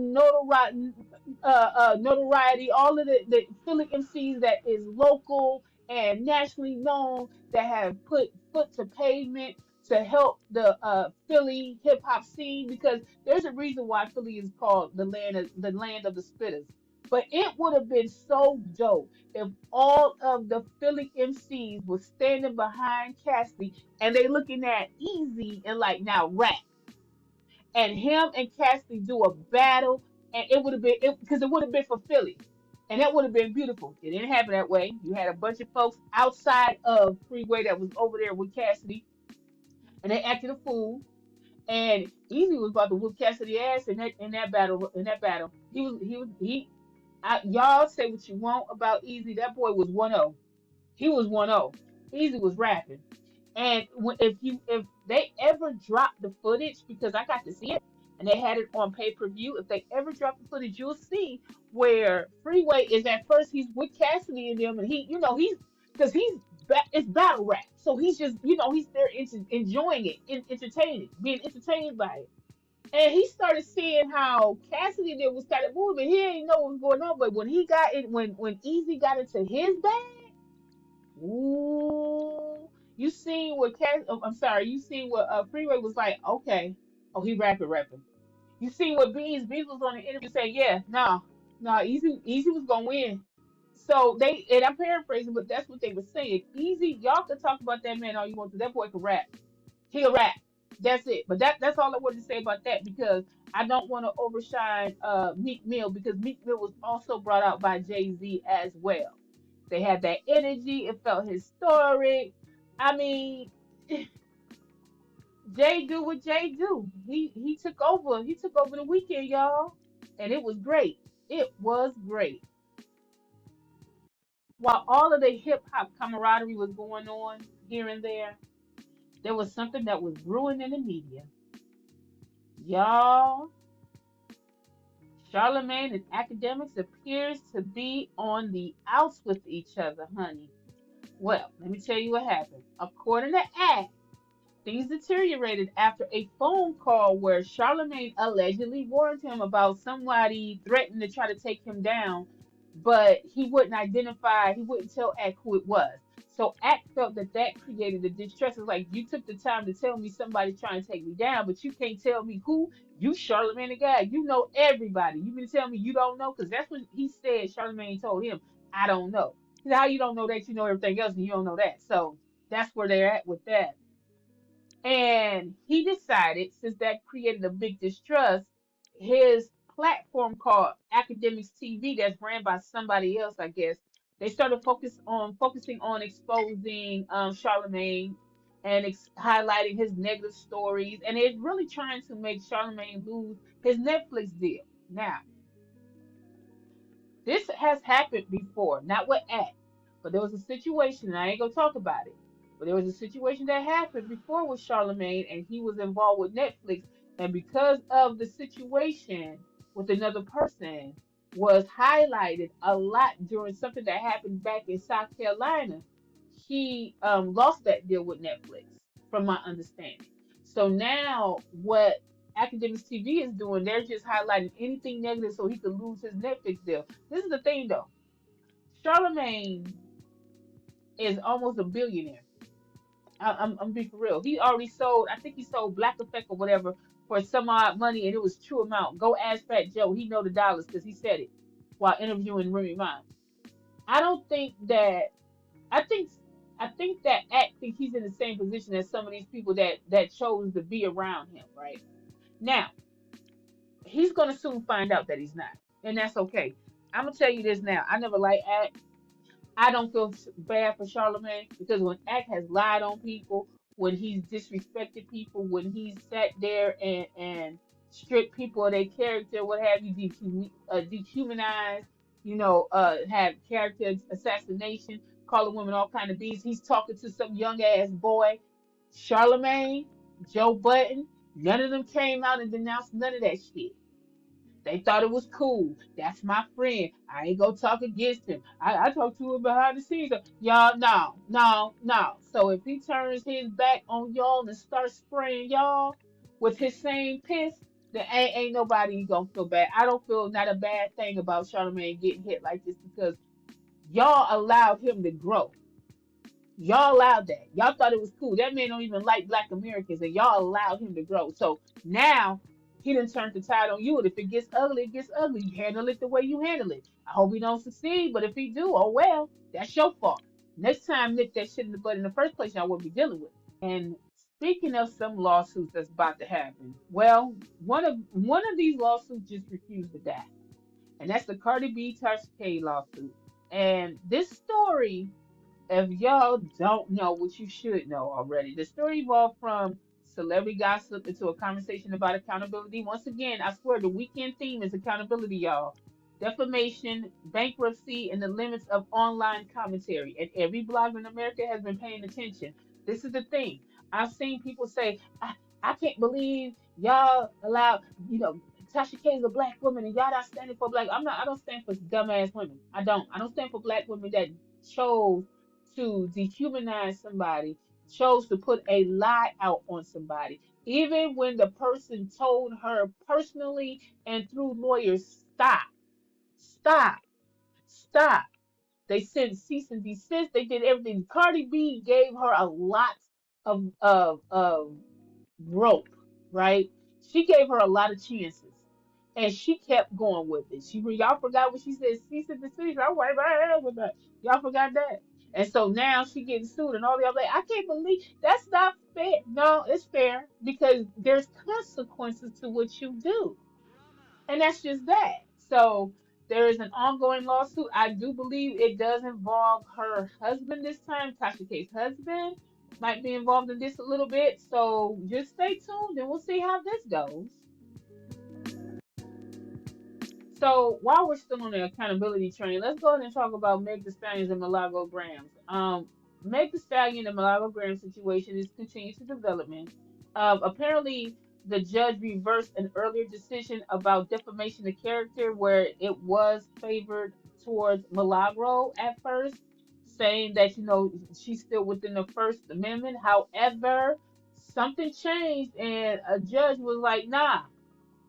notoriety, all of the Philly MCs that is local and nationally known that have put foot to pavement to help the Philly hip hop scene, because there's a reason why Philly is called the land of the spitters. But it would have been so dope if all of the Philly MCs were standing behind Cassidy and they looking at Easy and like, now rap, and him and Cassidy do a battle, and it would have been because it would have been for Philly, and that would have been beautiful. It didn't happen that way. You had a bunch of folks outside of Freeway that was over there with Cassidy, and they acted a fool. And Easy was about to whoop Cassidy ass in that battle. In that battle, y'all say what you want about Easy. That boy was 1-0. He was 1-0. Easy was rapping. And if they ever drop the footage, because I got to see it and they had it on pay-per-view, if they ever drop the footage, you'll see where Freeway is at first. He's with Cassidy and them, and he's because it's battle rap, so he's just he's there enjoying it, entertaining, being entertained by it. And he started seeing how Cassidy did was kind of moving. He didn't know what was going on, but when he got it, when Easy got into his bag. Ooh, you seen what I'm sorry, you seen what Freeway was like, okay. Oh, he rapping. You seen what Beans was on the interview saying, yeah, no, Easy was gonna win. So and I'm paraphrasing, but that's what they were saying. Easy, y'all can talk about that man all you want to. That boy can rap. He'll rap. That's it. But that's all I wanted to say about that, because I don't want to overshine Meek Mill, because Meek Mill was also brought out by Jay-Z as well. They had that energy. It felt historic. I mean, Jay do what Jay do. He took over. He took over the weekend, y'all, and it was great. It was great. While all of the hip hop camaraderie was going on here and there was something that was brewing in the media. Y'all, Charlamagne and Akademiks appears to be on the outs with each other, honey. Well, let me tell you what happened. According to Act, things deteriorated after a phone call where Charlamagne allegedly warned him about somebody threatening to try to take him down, but he wouldn't tell Act who it was. So Act felt that created the distress. It's like, you took the time to tell me somebody's trying to take me down, but you can't tell me who. You Charlamagne the guy. You know everybody. You mean to tell me you don't know? Because that's what he said. Charlamagne told him, I don't know. He said, how you don't know that? You know everything else and you don't know that. So that's where they're at with that. And he decided, since that created a big distrust, his platform called Akademiks TV, that's ran by somebody else, I guess, they started focusing on exposing Charlamagne and highlighting his negative stories, and it's really trying to make Charlamagne lose his Netflix deal. Now, this has happened before, not with Act, but there was a situation, and I ain't gonna talk about it. But there was a situation that happened before with Charlamagne, and he was involved with Netflix, and because of the situation with another person was highlighted a lot during something that happened back in South Carolina, he lost that deal with Netflix, from my understanding. So now what Akademiks TV is doing, they're just highlighting anything negative so he could lose his Netflix deal. This is the thing though. Charlamagne is almost a billionaire. I'm being for real. He already sold, I think he sold Black Effect or whatever for some odd money, and it was true amount. Go ask Fat Joe. He know the dollars because he said it while interviewing Remy Ma. I don't think that I think I think that Act think he's in the same position as some of these people that chose to be around him, right? Now, he's gonna soon find out that he's not. And that's okay. I'm gonna tell you this now. I never liked Act. I don't feel bad for Charlamagne, because when Act has lied on people, when he's disrespected people, when he's sat there and stripped people of their character, what have you, dehumanized, have character assassination, calling women all kind of bees. He's talking to some young ass boy. Charlamagne, Joe Button, none of them came out and denounced none of that shit. They thought it was cool. That's my friend. I ain't gonna talk against him. I talk to him behind the scenes. Y'all, no, no, no. So if he turns his back on y'all and starts spraying y'all with his same piss, then ain't nobody gonna feel bad. I don't feel not a bad thing about Charlamagne getting hit like this, because y'all allowed him to grow. Y'all allowed that. Y'all thought it was cool. That man don't even like Black Americans, and y'all allowed him to grow. So now he done turned the tide on you. And if it gets ugly, it gets ugly. You handle it the way you handle it. I hope he don't succeed, but if he do, oh well, that's your fault. Next time, nip that shit in the butt in the first place, y'all wouldn't be dealing with. And speaking of some lawsuits that's about to happen, well, one of these lawsuits just refused to die, and that's the Cardi B Tasha K lawsuit. And this story, if y'all don't know what you should know already, the story evolved from celebrity gossip into a conversation about accountability. Once again, I swear the weekend theme is accountability, y'all. Defamation, bankruptcy, and the limits of online commentary. And every blogger in America has been paying attention. This is the thing. I've seen people say, I can't believe y'all allow, Tasha K is a black woman and y'all not standing for black. I don't stand for dumbass women. I don't stand for black women that chose to dehumanize somebody, chose to put a lie out on somebody, even when the person told her personally and through lawyers, stop, stop, stop. They sent cease and desist. They did everything. Cardi B gave her a lot of rope, right? She gave her a lot of chances. And she kept going with it. Y'all forgot what she said, cease and desist. I'm like, with that. Y'all forgot that. And so now she getting sued and all the other. Like, I can't believe that's not fair. No, it's fair because there's consequences to what you do. And that's just that. So there is an ongoing lawsuit. I do believe it does involve her husband this time. Tasha K's husband might be involved in this a little bit. So just stay tuned and we'll see how this goes. So while we're still on the accountability train, let's go ahead and talk about Meg Thee Stallion and Milagro Grams. Meg Thee Stallion and Milagro Grams situation is continuing to development. Apparently, the judge reversed an earlier decision about defamation of character, where it was favored towards Milagro at first, saying that she's still within the First Amendment. However, something changed, and a judge was like, "Nah."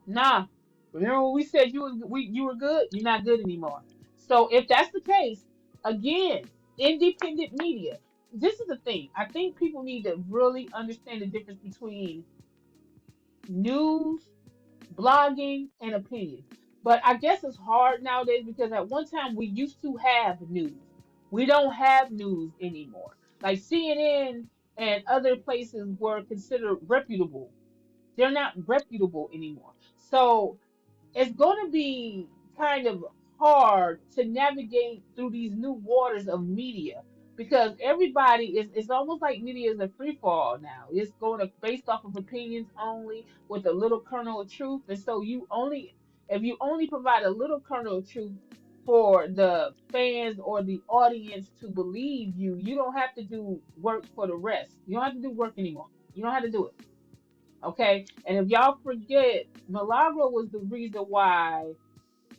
Nah. Remember when we said you were good? You're not good anymore. So if that's the case, again, independent media. This is the thing. I think people need to really understand the difference between news, blogging, and opinion. But I guess it's hard nowadays because at one time we used to have news. We don't have news anymore. Like CNN and other places were considered reputable. They're not reputable anymore. So it's going to be kind of hard to navigate through these new waters of media because everybody is it's almost like media is a free fall now. It's going to based off of opinions only with a little kernel of truth. And so if you only provide a little kernel of truth for the fans or the audience to believe you, you don't have to do work for the rest. You don't have to do work anymore. You don't have to do it. Okay. And if y'all forget, Milagro was the reason why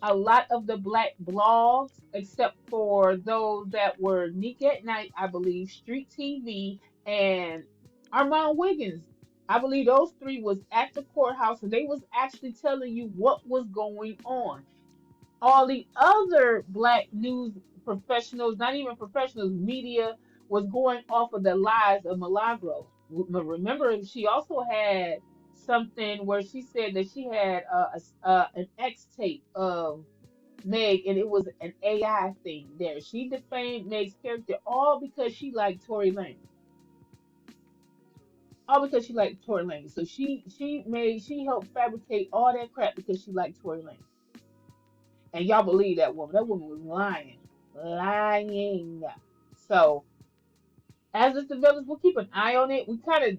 a lot of the black blogs, except for those that were Nick at Night, I believe, Street TV, and Armand Wiggins. I believe those three was at the courthouse and they was actually telling you what was going on. All the other black news professionals, not even professionals, media was going off of the lies of Milagro. Remember, she also had something where she said that she had an X tape of Meg, and it was an AI thing there. She defamed Meg's character all because she liked Tory Lane. All because she liked Tory Lane. So she helped fabricate all that crap because she liked Tory Lane. And y'all believe that woman. That woman was lying. Lying. So as this develops, we'll keep an eye on it. We kind of,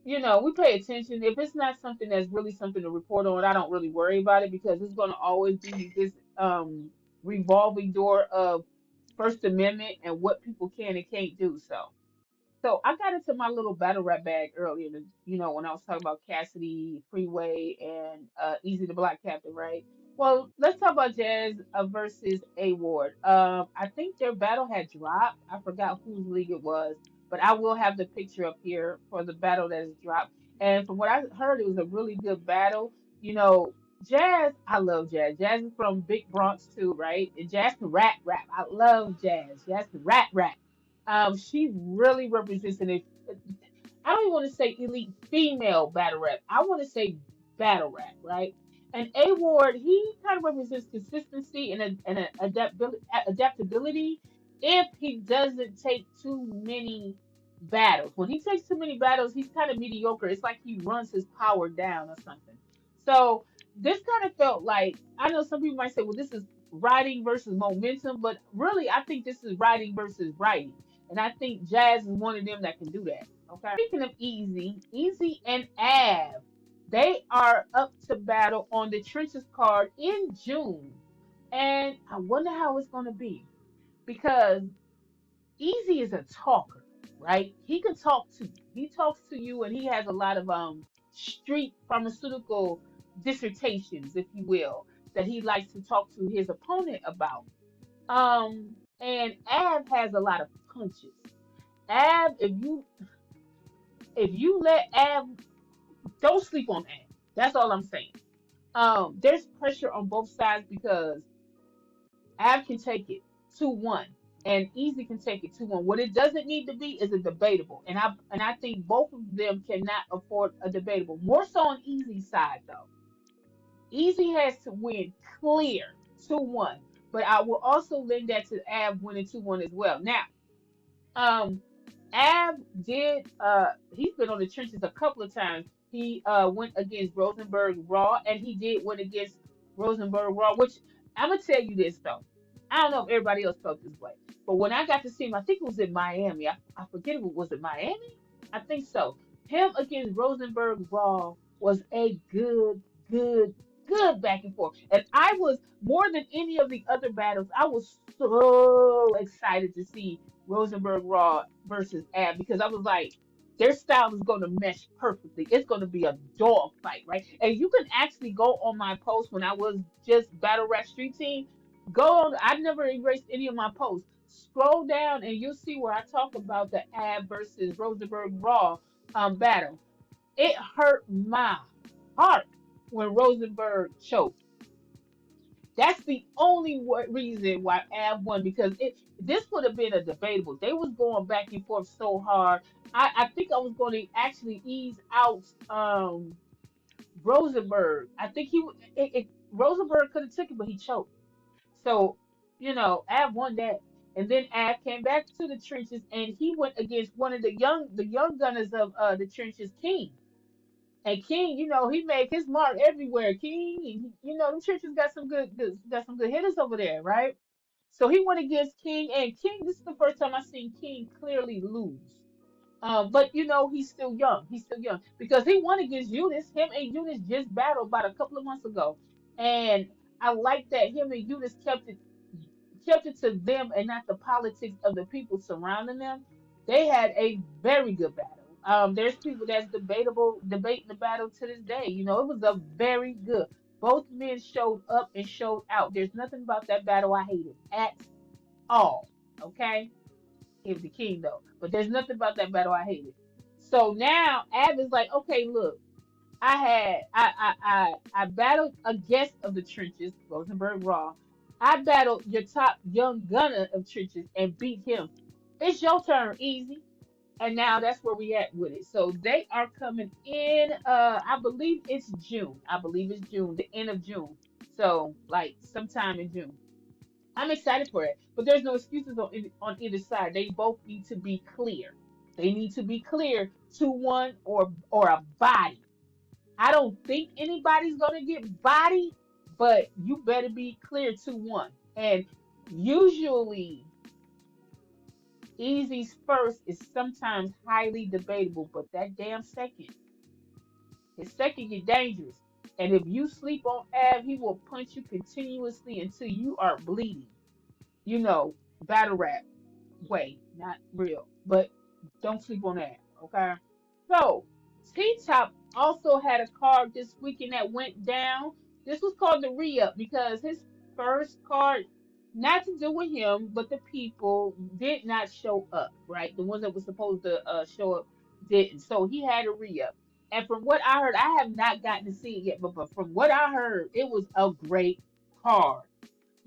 we pay attention. If it's not something that's really something to report on, I don't really worry about it because it's going to always be this revolving door of First Amendment and what people can and can't do. So I got into my little battle rap bag earlier, when I was talking about Cassidy, Freeway, and Easy the Black Captain, right? Well, let's talk about Jazz versus A Ward. I think their battle had dropped. I forgot whose league it was, but I will have the picture up here for the battle that has dropped. And from what I heard, it was a really good battle. Jazz, I love Jazz. Jazz is from Big Bronx too, right? And Jazz can rap. I love Jazz. Jazz can rap. She really represents an. I don't even want to say elite female battle rap. I want to say battle rap, right? And A Ward, he kind of represents consistency and adaptability if he doesn't take too many battles. When he takes too many battles, he's kind of mediocre. It's like he runs his power down or something. So this kind of felt like, I know some people might say, well, this is writing versus momentum, but really, I think this is writing versus writing. And I think Jazz is one of them that can do that. Okay. Speaking of Eazy and Av, they are up to battle on the Trenches card in June. And I wonder how it's going to be because Eazy is a talker, right? He can talk to you. He talks to you and he has a lot of street pharmaceutical dissertations, if you will, that he likes to talk to his opponent about. And Av has a lot of punches. Av, if you let Av, don't sleep on Av. That's all I'm saying. There's pressure on both sides because Av can take it 2-1, and Easy can take it 2-1. What it doesn't need to be is a debatable, and I think both of them cannot afford a debatable. More so on Easy's side though. Easy has to win clear 2-1, but I will also lend that to Av winning 2-1 as well. Now, um, Ab did he's been on the trenches a couple of times. He went against Rosenberg Raw and he did win against Rosenberg Raw, which I'm gonna tell you this though. I don't know if everybody else felt this way, but when I got to see him, I think it was in Miami. I forget if it was in Miami. I think so. Him against Rosenberg Raw was a good, good back and forth. And I was more than any of the other battles, I was so excited to see Rosenberg Raw versus Ab because I was like, their style is going to mesh perfectly. It's going to be a dog fight, right? And you can actually go on my post when I was just Battle Rap Street Team. Go on. I never erased any of my posts. Scroll down and you'll see where I talk about the Ab versus Rosenberg Raw battle. It hurt my heart when Rosenberg choked. That's the only reason why Av won because this would have been a debatable. They was going back and forth so hard. I think I was going to actually ease out Rosenberg. I think Rosenberg could have took it, but he choked. So Av won that, and then Av came back to the trenches and he went against one of the young gunners of the trenches, King. And King, he made his mark everywhere. King, and them churches got some good hitters over there, right? So he went against King, and King. This is the first time I seen King clearly lose. But he's still young. He's still young because he won against Eunice. Him and Eunice just battled about a couple of months ago, and I like that him and Eunice kept it to them and not the politics of the people surrounding them. They had a very good battle. There's people that's debating the battle to this day. It was a very good. Both men showed up and showed out. There's nothing about that battle I hated at all. Okay, it was the king though, but there's nothing about that battle I hated. So now Ab is like, okay, look, I battled a guest of the trenches, Rosenberg Raw. I battled your top young gunner of trenches and beat him. It's your turn, Easy. And now that's where we at with it. So they are coming in. I believe it's June. I believe it's June, the end of June. So like sometime in June. I'm excited for it, but there's no excuses on either side. They both need to be clear. They need to be clear 2-1 or a body. I don't think anybody's gonna get body, but you better be clear 2-1. And usually Easy's first is sometimes highly debatable, but that damn second, his second get dangerous. And if you sleep on Av, he will punch you continuously until you are bleeding. Battle rap way, not real. But don't sleep on that, okay? So, T Top also had a card this weekend that went down. This was called the re-up because his first card, not to do with him, but the people did not show up, right? The ones that were supposed to show up didn't. So he had a re-up. And from what I heard, I have not gotten to see it yet, but from what I heard, it was a great card.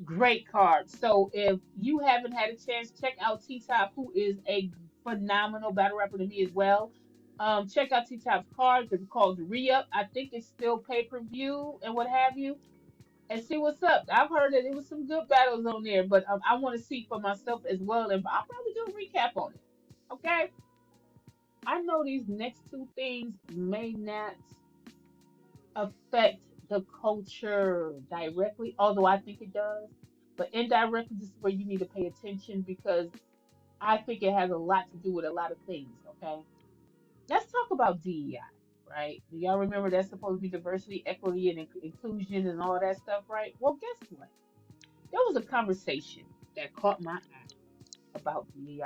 Great card. So if you haven't had a chance, check out T Top, who is a phenomenal battle rapper to me as well. Check out T Top's card. It's called Re-Up. I think it's still pay-per-view and what have you. And see what's up. I've heard that it was some good battles on there, but I want to see for myself as well, and I'll probably do a recap on it. Okay. I know these next two things may not affect the culture directly, although I think it does. But indirectly, this is where you need to pay attention because I think it has a lot to do with a lot of things. Okay, let's talk about DEI, right? Do y'all remember that's supposed to be diversity, equity, and inclusion and all that stuff, right? Well, guess what? There was a conversation that caught my eye about DEI.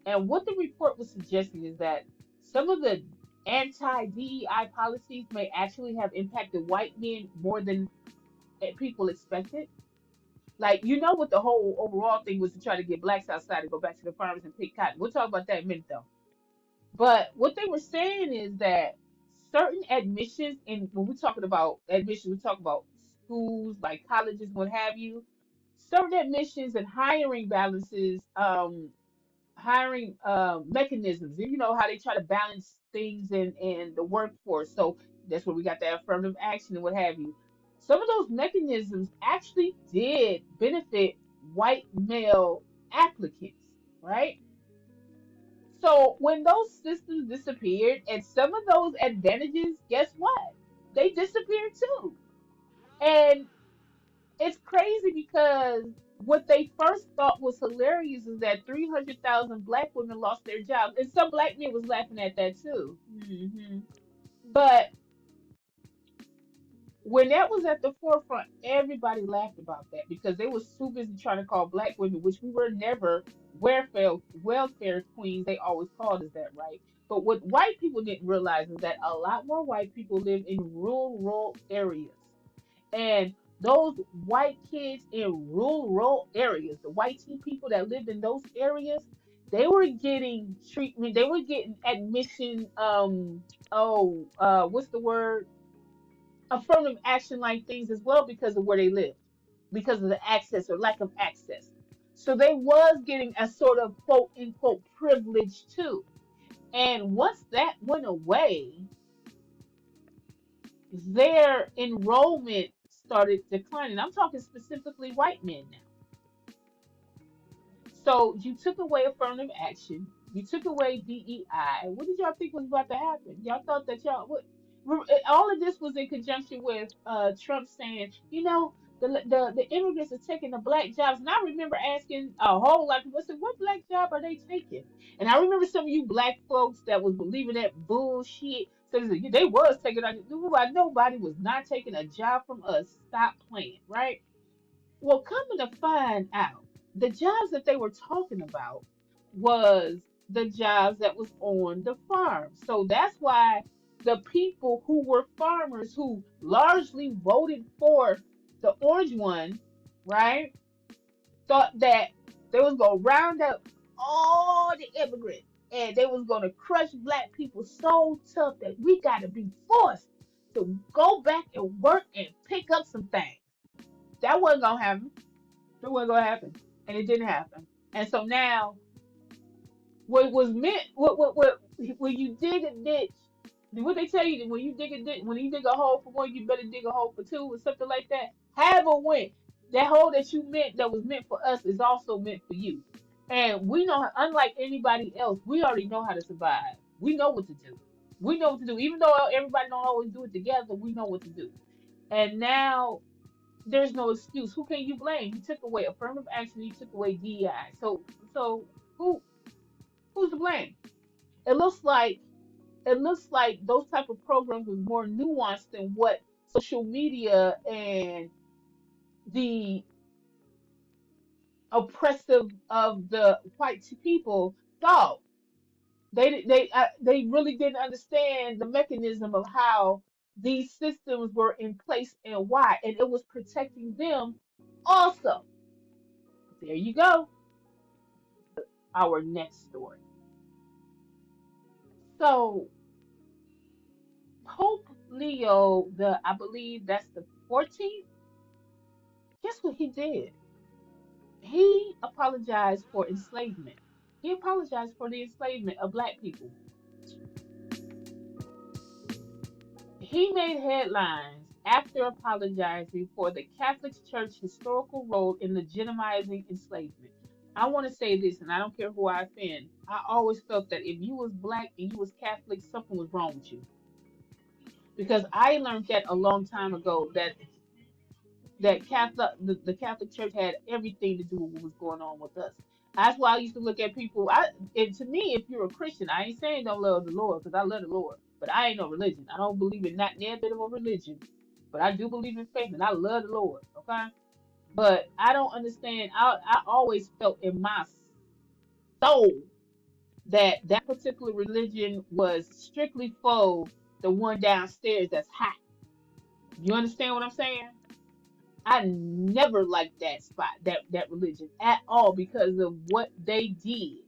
And what the report was suggesting is that some of the anti DEI policies may actually have impacted white men more than people expected. Like, you know what the whole overall thing was to try to get blacks outside to go back to the farms and pick cotton. We'll talk about that in a minute though. But what they were saying is that certain admissions, and when we're talking about admissions, we talk about schools like colleges, what have you, certain admissions and hiring balances, hiring mechanisms. You know how they try to balance things in the workforce. So that's where we got that affirmative action and what have you. Some of those mechanisms actually did benefit white male applicants, right? So when those systems disappeared and some of those advantages, guess what? They disappeared too. And it's crazy because what they first thought was hilarious is that 300,000 black women lost their jobs. And some black men was laughing at that too. But when that was at the forefront, everybody laughed about that because they was too busy trying to call black women, which we were never welfare queens. They always called us that, right? But what white people didn't realize is that a lot more white people live in rural areas. And those white kids in rural areas, the white teen people that lived in those areas, they were getting treatment, they were getting admission, what's the word? Affirmative action like things as well because of where they live, because of the access or lack of access. So they was getting a sort of quote unquote privilege too. And once that went away, their enrollment started declining. I'm talking specifically white men now. So you took away affirmative action. You took away DEI. What did y'all think was about to happen? Y'all thought that y'all what? All of this was in conjunction with Trump saying, you know, the immigrants are taking the black jobs. And I remember asking a whole lot of people, I said, what black job are they taking? And I remember some of you black folks that was believing that bullshit. So they was taking nobody was not taking a job from us. Stop playing, right? Well, coming to find out, the jobs that they were talking about was the jobs that was on the farm. So that's why the people who were farmers who largely voted for the orange one, right, thought that they was gonna round up all the immigrants and they was gonna crush black people so tough that we gotta be forced to go back and work and pick up some things. That wasn't gonna happen. It wasn't gonna happen, and it didn't happen. And so now, what was meant, what, when you dig a ditch, what they tell you when you dig a ditch, when you dig a hole for one, you better dig a hole for two, or something like that. However, went that hole that you meant that was meant for us is also meant for you. And we know, unlike anybody else, we already know how to survive. We know what to do. We know what to do. Even though everybody don't always do it together, we know what to do. And now there's no excuse. Who can you blame? You took away affirmative action. You took away DEI. So who who's to blame? It looks like those type of programs was more nuanced than what social media and the oppressive of the white people thought. They really didn't understand the mechanism of how these systems were in place and why, and it was protecting them also. There you go. Our next story. So Pope Leo, I believe that's the 14th, Guess what he did? He apologized for enslavement. He apologized for the enslavement of black people. He made headlines after apologizing for the Catholic Church historical role in legitimizing enslavement. I want to say this, and I don't care who I offend. I always felt that if you was black and you was Catholic, something was wrong with you. Because I learned that a long time ago that the Catholic Church had everything to do with what was going on with us. That's why I used to look at people. And to me, if you're a Christian, I ain't saying don't love the Lord because I love the Lord, but I ain't no religion. I don't believe in not near bit of a religion, but I do believe in faith and I love the Lord. Okay, but I don't understand. I always felt in my soul that that particular religion was strictly for the one downstairs that's hot. You understand what I'm saying? I never liked that spot, that religion at all because of what they did.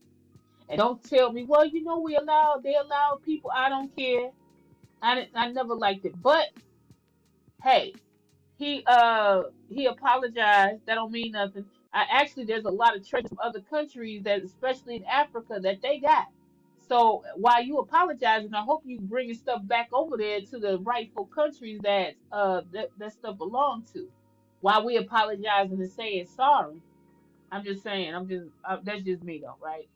And don't tell me, well, they allow people. I don't care. I never liked it. But hey, he apologized. That don't mean nothing. There's a lot of churches from other countries that, especially in Africa, that they got. So while you apologizing, I hope you bringing stuff back over there to the rightful countries that stuff belong to. While we apologizing and saying sorry, I'm just saying. That's just me though, right?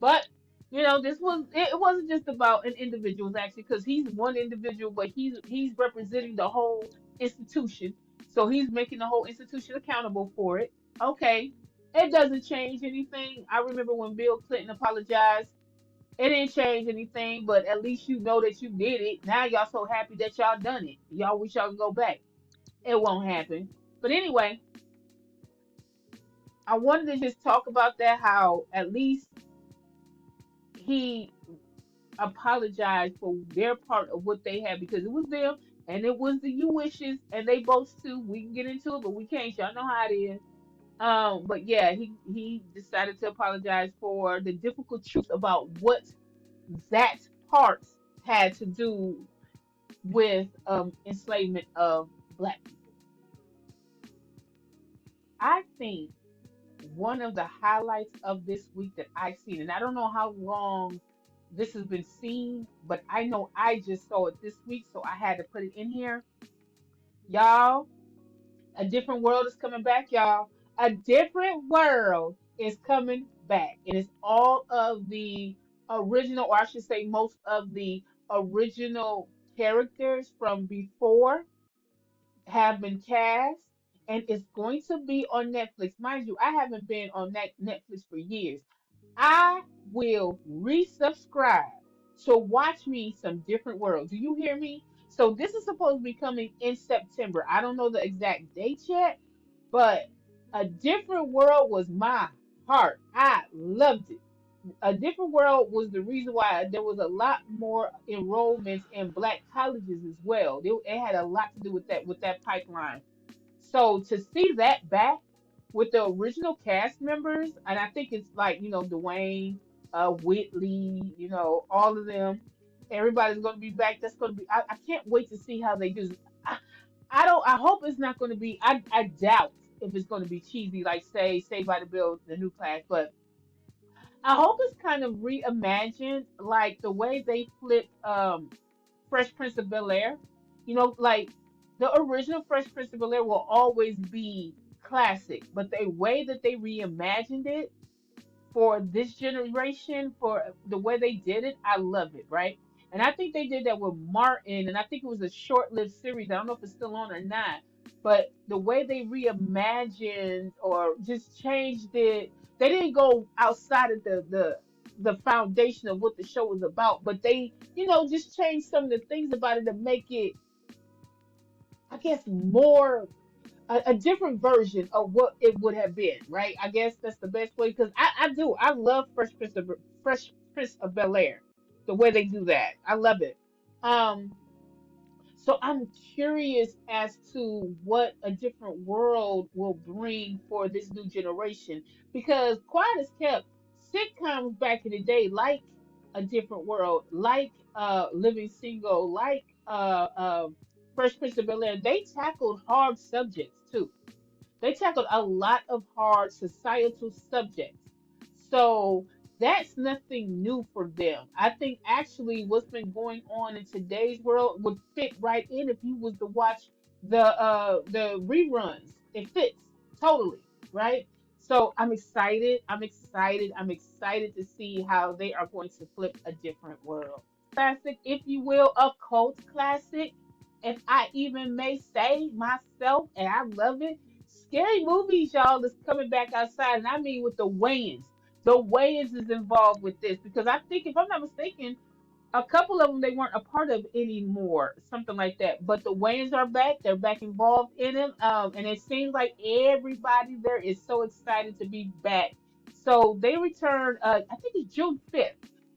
But it wasn't just about an individual actually, because he's one individual, but he's representing the whole institution, so he's making the whole institution accountable for it. Okay, it doesn't change anything. I remember when Bill Clinton apologized. It didn't change anything, but at least you know that you did it. Now y'all so happy that y'all done it. Y'all wish y'all could go back. It won't happen. But anyway, I wanted to just talk about that, how at least he apologized for their part of what they had because it was them and it was the you wishes and they both too. We can get into it, but we can't. Y'all know how it is. But yeah, he decided to apologize for the difficult truth about what that part had to do with enslavement of black people. I think one of the highlights of this week that I've seen, and I don't know how long this has been seen, but I know I just saw it this week, so I had to put it in here. Y'all, a different world is coming back, y'all. A different world is coming back. And it's all of the original, or I should say, most of the original characters from before have been cast, and it's going to be on Netflix. Mind you, I haven't been on Netflix for years. I will resubscribe to watch me some different world. Do you hear me? So this is supposed to be coming in September. I don't know the exact date yet, but a different world was my heart. I loved it. A different world was the reason why there was a lot more enrollments in black colleges as well. It had a lot to do with that pipeline. So to see that back with the original cast members, and I think it's like, Dwayne, Whitley, all of them, everybody's going to be back. That's going to be, I can't wait to see how they do. I hope it's not going to be, I doubt if it's going to be cheesy, like say, Saved by the Bell, the new class, but I hope it's kind of reimagined, like the way they flipped Fresh Prince of Bel-Air. Like the original Fresh Prince of Bel-Air will always be classic, but the way that they reimagined it for this generation, for the way they did it, I love it, right? And I think they did that with Martin, and I think it was a short-lived series. I don't know if it's still on or not, but the way they reimagined or just changed it, they didn't go outside of the foundation of what the show was about, but they, just changed some of the things about it to make it, I guess, more a different version of what it would have been, right? I guess that's the best way because I love Fresh Prince of Bel Air, the way they do that. I love it. Um, so I'm curious as to what a different world will bring for this new generation because quiet as kept, sitcoms back in the day, like a different world, like Living Single, like Fresh Prince of Bel Air, they tackled hard subjects too. They tackled a lot of hard societal subjects. So that's nothing new for them. I think actually what's been going on in today's world would fit right in if you was to watch the reruns. It fits totally, right? So I'm excited. I'm excited. I'm excited to see how they are going to flip a different world. Classic, if you will, a cult classic. If I even may say myself, and I love it. Scary Movies, y'all, is coming back outside, and I mean with the Wayans. The Wayans is involved with this because I think, if I'm not mistaken, a couple of them they weren't a part of anymore, something like that. But the Wayans are back; they're back involved in it, and it seems like everybody there is so excited to be back. So they return. I think it's June 5th.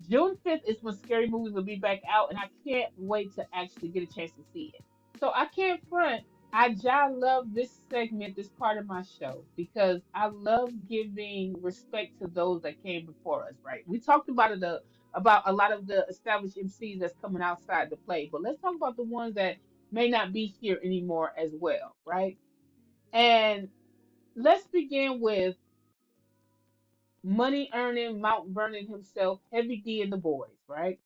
June 5th is when Scary Movies will be back out, and I can't wait to actually get a chance to see it. So I can't front. I love this segment, this part of my show, because I love giving respect to those that came before us. Right? We talked about it about a lot of the established MCs that's coming outside to play. But let's talk about the ones that may not be here anymore as well, right? And let's begin with money earning Mount Vernon himself, Heavy D and the Boys, right?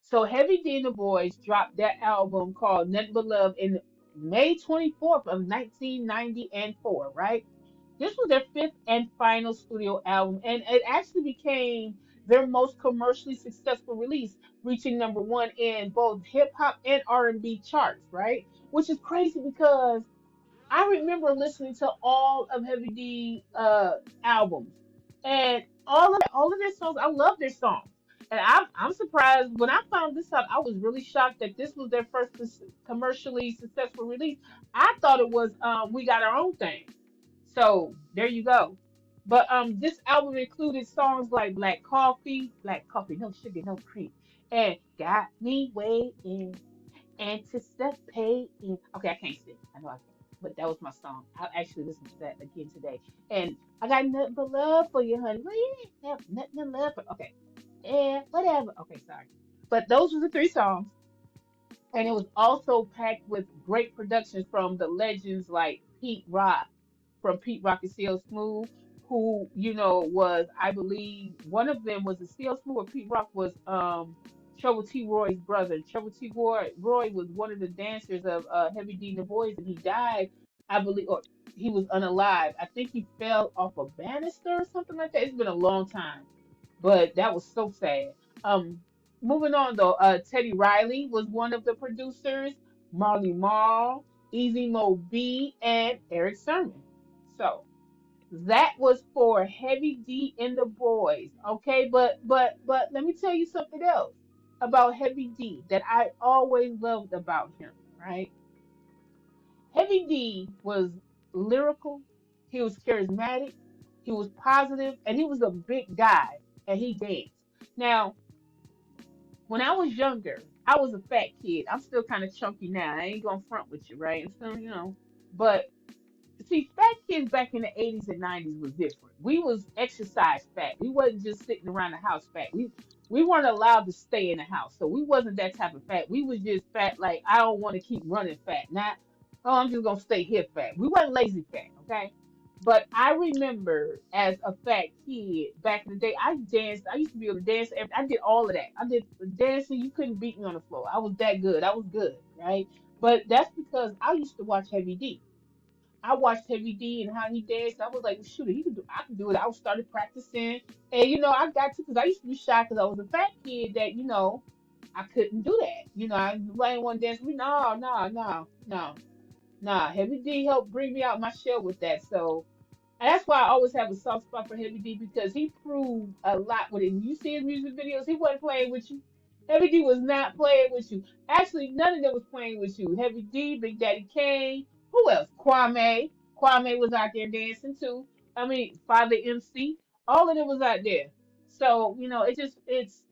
So Heavy D and the Boys dropped that album called Nothing But Love in May 24th of 1994, right? This was their fifth and final studio album, and it actually became their most commercially successful release, reaching number one in both hip hop and R&B charts, right? Which is crazy because I remember listening to all of Heavy D albums, and all of their songs. I love their songs, and I'm surprised when I found this out. I was really shocked that this was their first commercially successful release. I thought it was We Got Our Own Thing. So there you go. But this album included songs like Black Coffee, no sugar, no cream, and Got Me Waiting, Anticipating. Okay, I can't sing. I know I can't. But that was my song. I'll actually listen to that again today. And I got nothing but love for you, honey. Well, you ain't have nothing but love for. Okay. Yeah, whatever. Okay, sorry. But those were the three songs. And it was also packed with great productions from the legends like Pete Rock, from Pete Rock and CL Smooth, who, was, I believe, one of them was a CL Smooth, or Pete Rock was Trouble T. Roy's brother. Trouble T. Roy was one of the dancers of Heavy D and the Boys, and he died, I believe, or he was unalive. I think he fell off a banister or something like that. It's been a long time, but that was so sad. Moving on though, Teddy Riley was one of the producers, Marley Marl, Easy Mo B, and Eric Sermon. So that was for Heavy D and the Boys. Okay, but let me tell you something else about Heavy D that I always loved about him, right? Heavy D was lyrical, he was charismatic, he was positive, and he was a big guy, and he danced. Now, when I was younger, I was a fat kid. I'm still kind of chunky now. I ain't gonna front with you, right? And so, but see, fat kids back in the 80s and 90s was different. We was exercise fat. We wasn't just sitting around the house fat. We weren't allowed to stay in the house. So we wasn't that type of fat. We was just fat like I don't want to keep running fat. Not, oh, I'm just gonna stay here fat. We wasn't lazy fat, okay? But I remember as a fat kid back in the day, I danced. I used to be able to dance. I did all of that. I did dancing. You couldn't beat me on the floor. I was that good. I was good, right? But that's because I used to watch Heavy D. I watched Heavy D and how he danced. I was like, well, shoot, he could do. I could do it. I started practicing, and I got to because I used to be shy because I was a fat kid that I couldn't do that. I didn't want to dance with me. No, no, no, no, no. Heavy D helped bring me out my shell with that. So and that's why I always have a soft spot for Heavy D because he proved a lot with it. When you see his music videos, he wasn't playing with you. Heavy D was not playing with you. Actually, none of them was playing with you. Heavy D, Big Daddy Kane, who else? Kwame. Kwame was out there dancing too. I mean, Father MC. All of them was out there. So, it's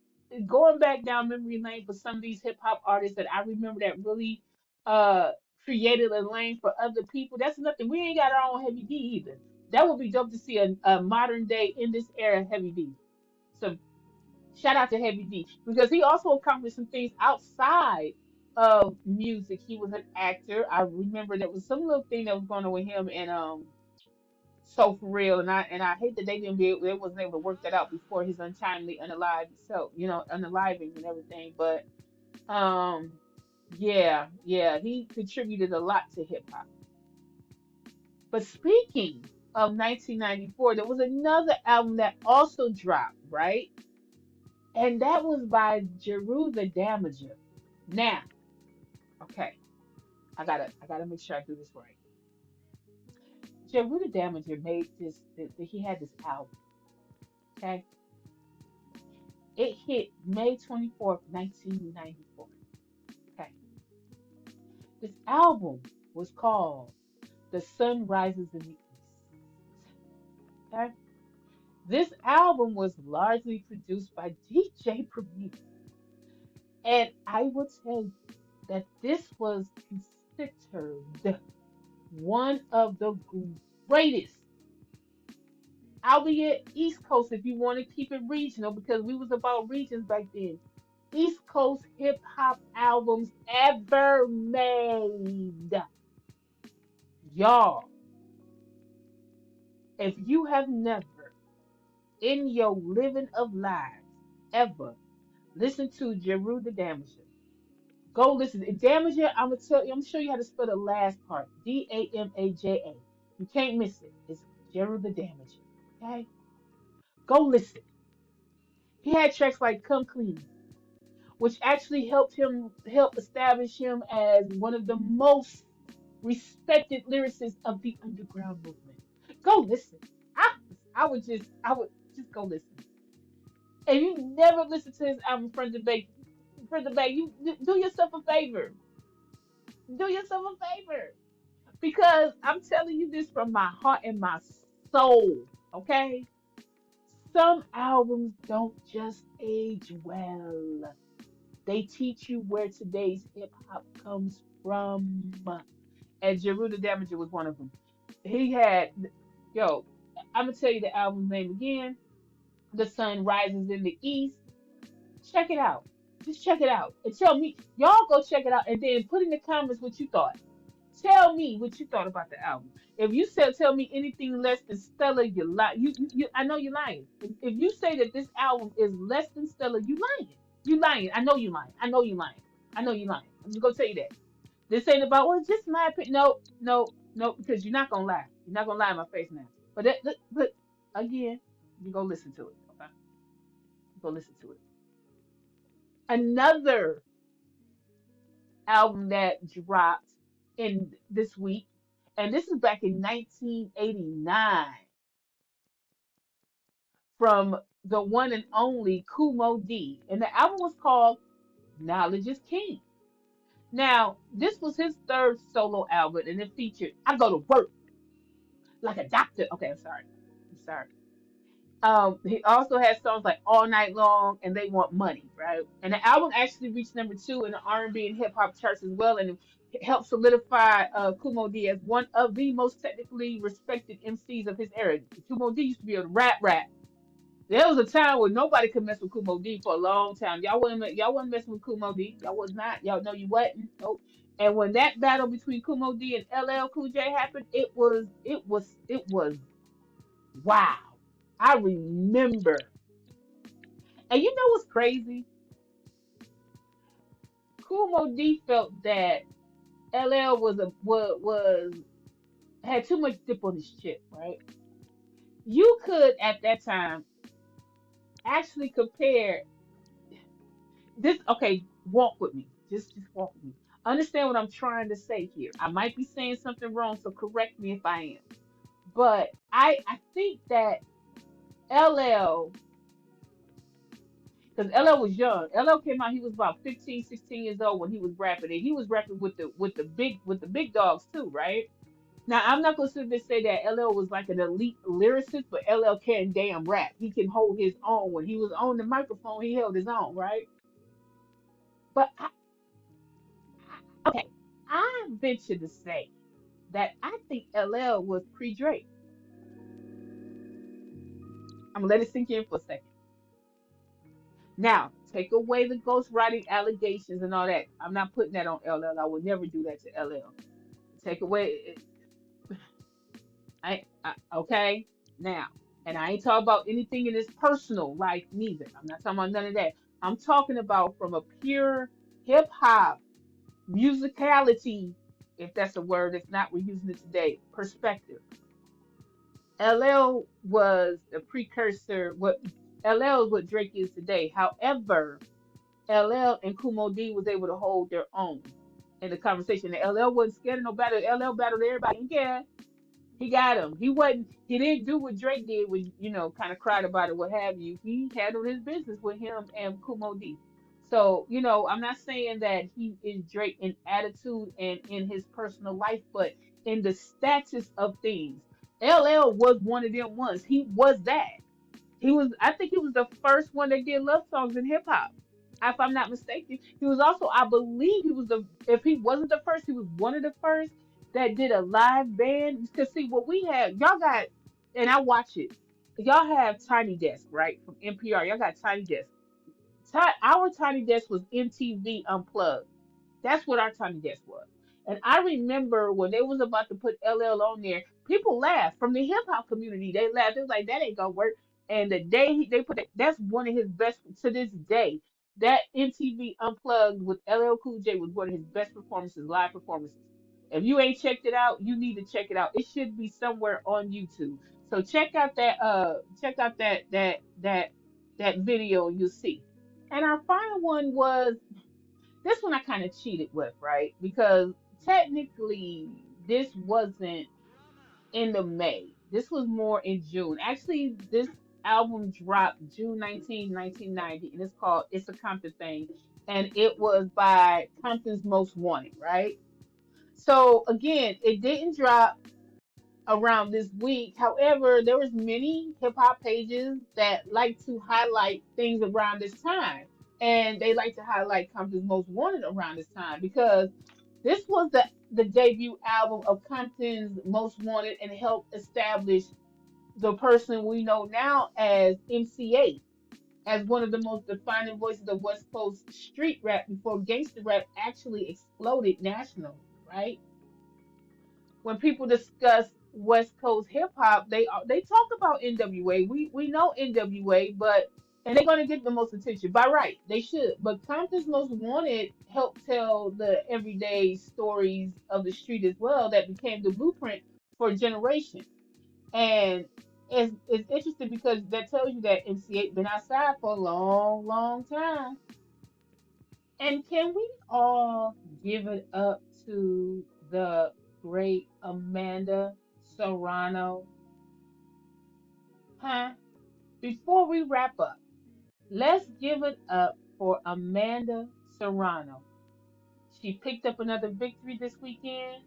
going back down memory lane for some of these hip hop artists that I remember that really uh created a lane for other people. That's nothing. We ain't got our own Heavy D either. That would be dope to see a modern day in this era Heavy D. So shout out to Heavy D because he also accomplished some things outside. of music. He was an actor. I remember there was some little thing that was going on with him and So For Real, and I hate that they wasn't able to work that out before his untimely unalive so unaliving and everything. But yeah, he contributed a lot to hip hop. But speaking of 1994, there was another album that also dropped, right? And that was by Jeru the Damager. Now, okay, I gotta make sure I do this right. Jeru the Damager made he had this album, okay? It hit May 24th, 1994. Okay. This album was called The Sun Rises in the East. Okay. This album was largely produced by DJ Premier. And I will tell you that this was considered one of the greatest, albeit East Coast if you want to keep it regional, because we was about regions back then. East Coast hip hop albums ever made. Y'all, if you have never in your living of lives ever listened to Jeru the Damager, go listen. Damager, I'm gonna tell you, I'm gonna show you how to spell the last part. Damaja. You can't miss it. It's Jeru the Damager. Okay? Go listen. He had tracks like Come Clean, which actually help establish him as one of the most respected lyricists of the underground movement. Go listen. I I would just go listen. If you never listened to his album front to back, you do yourself a favor. Do yourself a favor. Because I'm telling you this from my heart and my soul. Okay? Some albums don't just age well. They teach you where today's hip hop comes from. And Jeru the Damager was one of them. He had, yo, I'm gonna tell you the album's name again. The Sun Rises in the East. Check it out. Just check it out and tell me. Y'all go check it out and then put in the comments what you thought. Tell me what you thought about the album. If you said tell me anything less than stellar, you lie. You I know you're lying. If you say that this album is less than stellar, you lying. You lying. I know you lying. I know you lying. I know you lying. I'm just gonna tell you that. This ain't about well, it's just my opinion. No, no, no, because you're not gonna lie. You're not gonna lie in my face now. But again, you go listen to it. Okay, you go listen to it. Another album that dropped in this week, and this is back in 1989 from the one and only Kumo D, and the album was called Knowledge is King. Now, this was his third solo album, and it featured I Go to Work Like a Doctor. Okay, I'm sorry. I'm sorry. He also has songs like All Night Long and They Want Money, right? And the album actually reached number 2 in the R&B and hip hop charts as well, and it helped solidify Kumo D as one of the most technically respected MCs of his era. Kumo D used to be able to rap. There was a time where nobody could mess with Kumo D for a long time. Y'all wasn't messing with Kumo D. Y'all was not. Y'all know you wasn't. Nope. And when that battle between Kumo D and LL Cool J happened, it was wow. I remember. And you know what's crazy? Kumo D felt that LL was had too much dip on his chip, right? You could at that time actually compare this. Okay, walk with me. Just walk with me. Understand what I'm trying to say here. I might be saying something wrong, so correct me if I am. But I think that LL, because LL was young. LL came out, he was about 15, 16 years old when he was rapping. And he was rapping with the big dogs too, right? Now I'm not gonna sit there and say that LL was like an elite lyricist, but LL can damn rap. He can hold his own. When he was on the microphone, he held his own, right? But okay, I venture to say that I think LL was pre-Drake. I'm gonna let it sink in for a second. Now, Take away the ghostwriting allegations and all that. I'm not putting that on LL. I would never do that to LL. Take away, okay? Now, and I ain't talking about anything in his personal life neither. I'm not talking about none of that. I'm talking about from a pure hip hop musicality, if that's a word, if not, we're using it today, perspective. LL was the precursor, what LL is what Drake is today. However, LL and Kumo D was able to hold their own in the conversation. And LL wasn't scared of nobody. LL battled everybody. Yeah, he got him. He wasn't. He didn't do what Drake did, when kind of cried about it, what have you. He handled his business with him and Kumo D. So I'm not saying that he is Drake in attitude and in his personal life, but in the status of things, LL was one of them ones. He was that. He was, I think he was the first one that did love songs in hip hop. If I'm not mistaken. He was also, I believe he was if he wasn't the first, he was one of the first that did a live band. Because see what we have, y'all got, and I watch it. Y'all have Tiny Desk, right? From NPR. Y'all got Tiny Desk. Our Tiny Desk was MTV Unplugged. That's what our Tiny Desk was. And I remember when they was about to put LL on there, people laughed from the hip hop community. They laughed. They was like, that ain't gonna work. And the day they put it, that's one of his best to this day. That MTV Unplugged with LL Cool J was one of his best performances, live performances. If you ain't checked it out, you need to check it out. It should be somewhere on YouTube. So check out that video, you'll see. And our final one was, this one I kind of cheated with, right? Because technically this wasn't in the May. This was more in June. Actually, this album dropped June 19, 1990, and it's called It's a Compton Thing. And it was by Compton's Most Wanted, right? So again, it didn't drop around this week. However, there was many hip hop pages that like to highlight things around this time. And they like to highlight Compton's Most Wanted around this time because this was the debut album of Compton's Most Wanted and helped establish the person we know now as MC8 as one of the most defining voices of West Coast street rap before gangster rap actually exploded nationally, right? When people discuss West Coast hip hop, they talk about NWA. We know NWA, but and they're gonna get the most attention. By right, they should. But Compton's Most Wanted helped tell the everyday stories of the street as well that became the blueprint for a generation. And it's interesting because that tells you that MC8 been outside for a long, long time. And can we all give it up to the great Amanda Serrano? Huh? Before we wrap up, let's give it up for Amanda Serrano. She picked up another victory this weekend.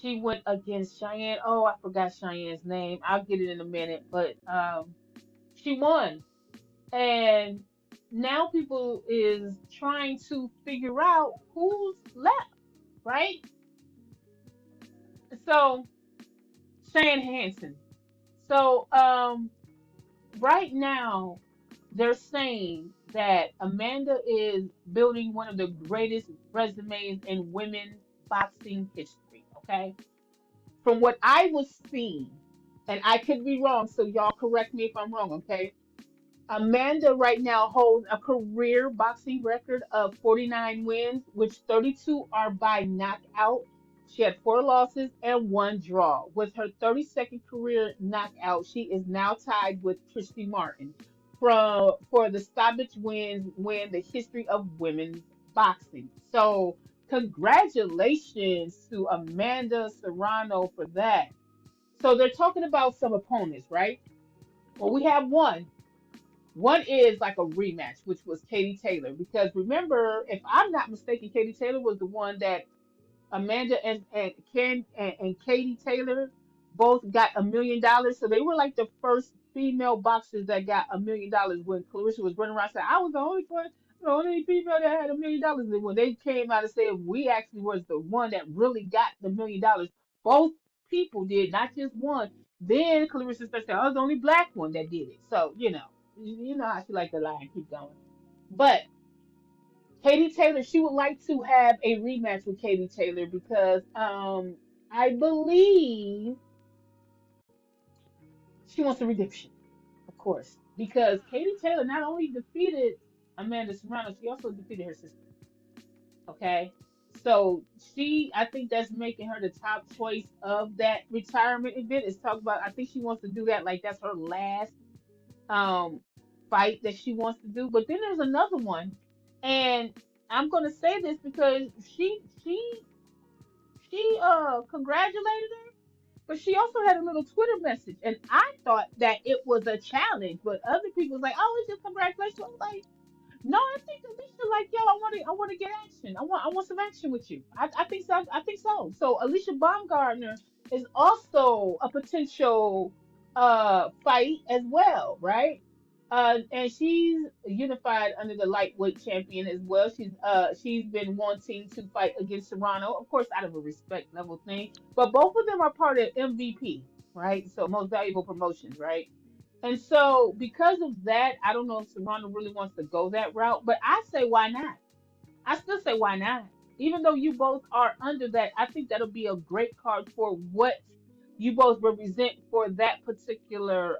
She went against Cheyenne. Oh, I forgot Cheyenne's name. I'll get it in a minute. But she won. And now people is trying to figure out who's left, right? So Shane Hansen. So right now they're saying that Amanda is building one of the greatest resumes in women's boxing history. Okay, from what I was seeing, and I could be wrong, so y'all correct me if I'm wrong. Okay, Amanda right now holds a career boxing record of 49 wins, which 32 are by knockout. She had four losses and one draw. With her 32nd career knockout, she is now tied with Christy Martin for the stoppage wins win the history of women's boxing. So congratulations to Amanda Serrano for that. So they're talking about some opponents, right? Well, we have one. One is like a rematch, which was Katie Taylor. Because remember, if I'm not mistaken, Katie Taylor was the one that Amanda and Katie Taylor both got $1 million. So they were like the first female boxers that got $1 million when Clarissa was running around saying, I was the only one, the only female that had $1 million. And when they came out and said we actually was the one that really got the $1 million, both people did, not just one. Then Clarissa started saying, I was the only black one that did it. So, you know how she like to lie and keep going. But Katie Taylor, she would like to have a rematch with Katie Taylor because I believe she wants a redemption, of course. Because Katie Taylor not only defeated Amanda Serrano, she also defeated her sister. Okay. So I think that's making her the top choice of that retirement event. Is talk about I think she wants to do that like that's her last um fight that she wants to do. But then there's another one. And I'm gonna say this because she congratulated her, but she also had a little Twitter message. And I thought that it was a challenge, but other people was like, oh, it's just congratulations. I was like, no, I think Alicia like, yo, I want to get action. I want some action with you. I think so. I think so. So Alicia Baumgartner is also a potential fight as well, right? And she's unified under the lightweight champion as well. She's been wanting to fight against Serrano, of course, out of a respect level thing. But both of them are part of MVP, right? So most valuable promotions, right? And so, because of that, I don't know if Serrano really wants to go that route, but I say, why not? I still say, why not? Even though you both are under that, I think that'll be a great card for what you both represent for that particular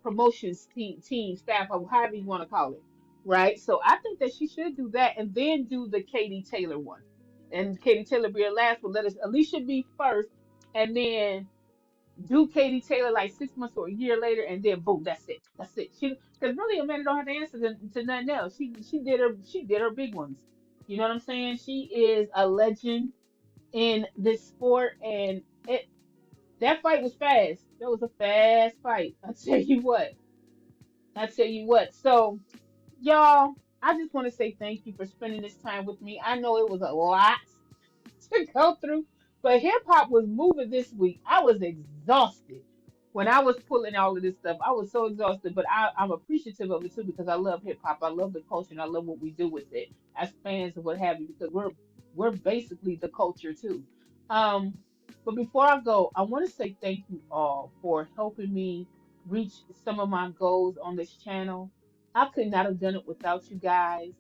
promotions team, staff, or however you want to call it, right? So, I think that she should do that and then do the Katie Taylor one. And Katie Taylor be her last one. Let us Alicia be first, and then do Katie Taylor like 6 months or a year later, and then boom, that's it. That's it. She because really Amanda don't have to answer to nothing else. She did her big ones. You know what I'm saying? She is a legend in this sport, and that fight was fast. That was a fast fight. I tell you what. I tell you what. So y'all, I just want to say thank you for spending this time with me. I know it was a lot to go through. But hip hop was moving this week. I was exhausted when I was pulling all of this stuff. I was so exhausted, but I'm appreciative of it too because I love hip hop. I love the culture and I love what we do with it as fans and what have you because we're basically the culture too. Um, but before I go, I want to say thank you all for helping me reach some of my goals on this channel. I could not have done it without you guys.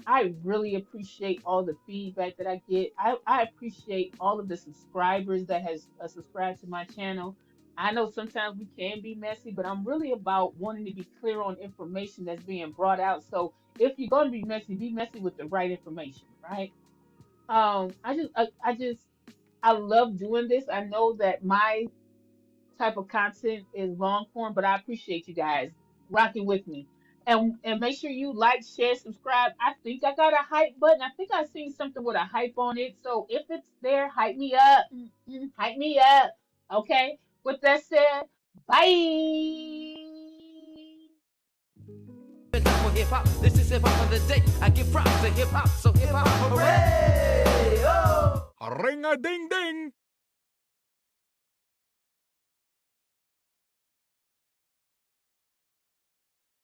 I really appreciate all the feedback that I get. I appreciate all of the subscribers that has subscribed to my channel. I know sometimes we can be messy, but I'm really about wanting to be clear on information that's being brought out. So if you're going to be messy with the right information, right? I love doing this. I know that my type of content is long form, but I appreciate you guys rocking with me. And make sure you like, share, subscribe. I think I got a hype button. I think I seen something with a hype on it. So if it's there, hype me up. Hype me up. Okay. With that said, bye. For hip hop, this is hip hop of the day. I give props to hip hop, so hip hop, hooray! Oh! Ring a ding ding!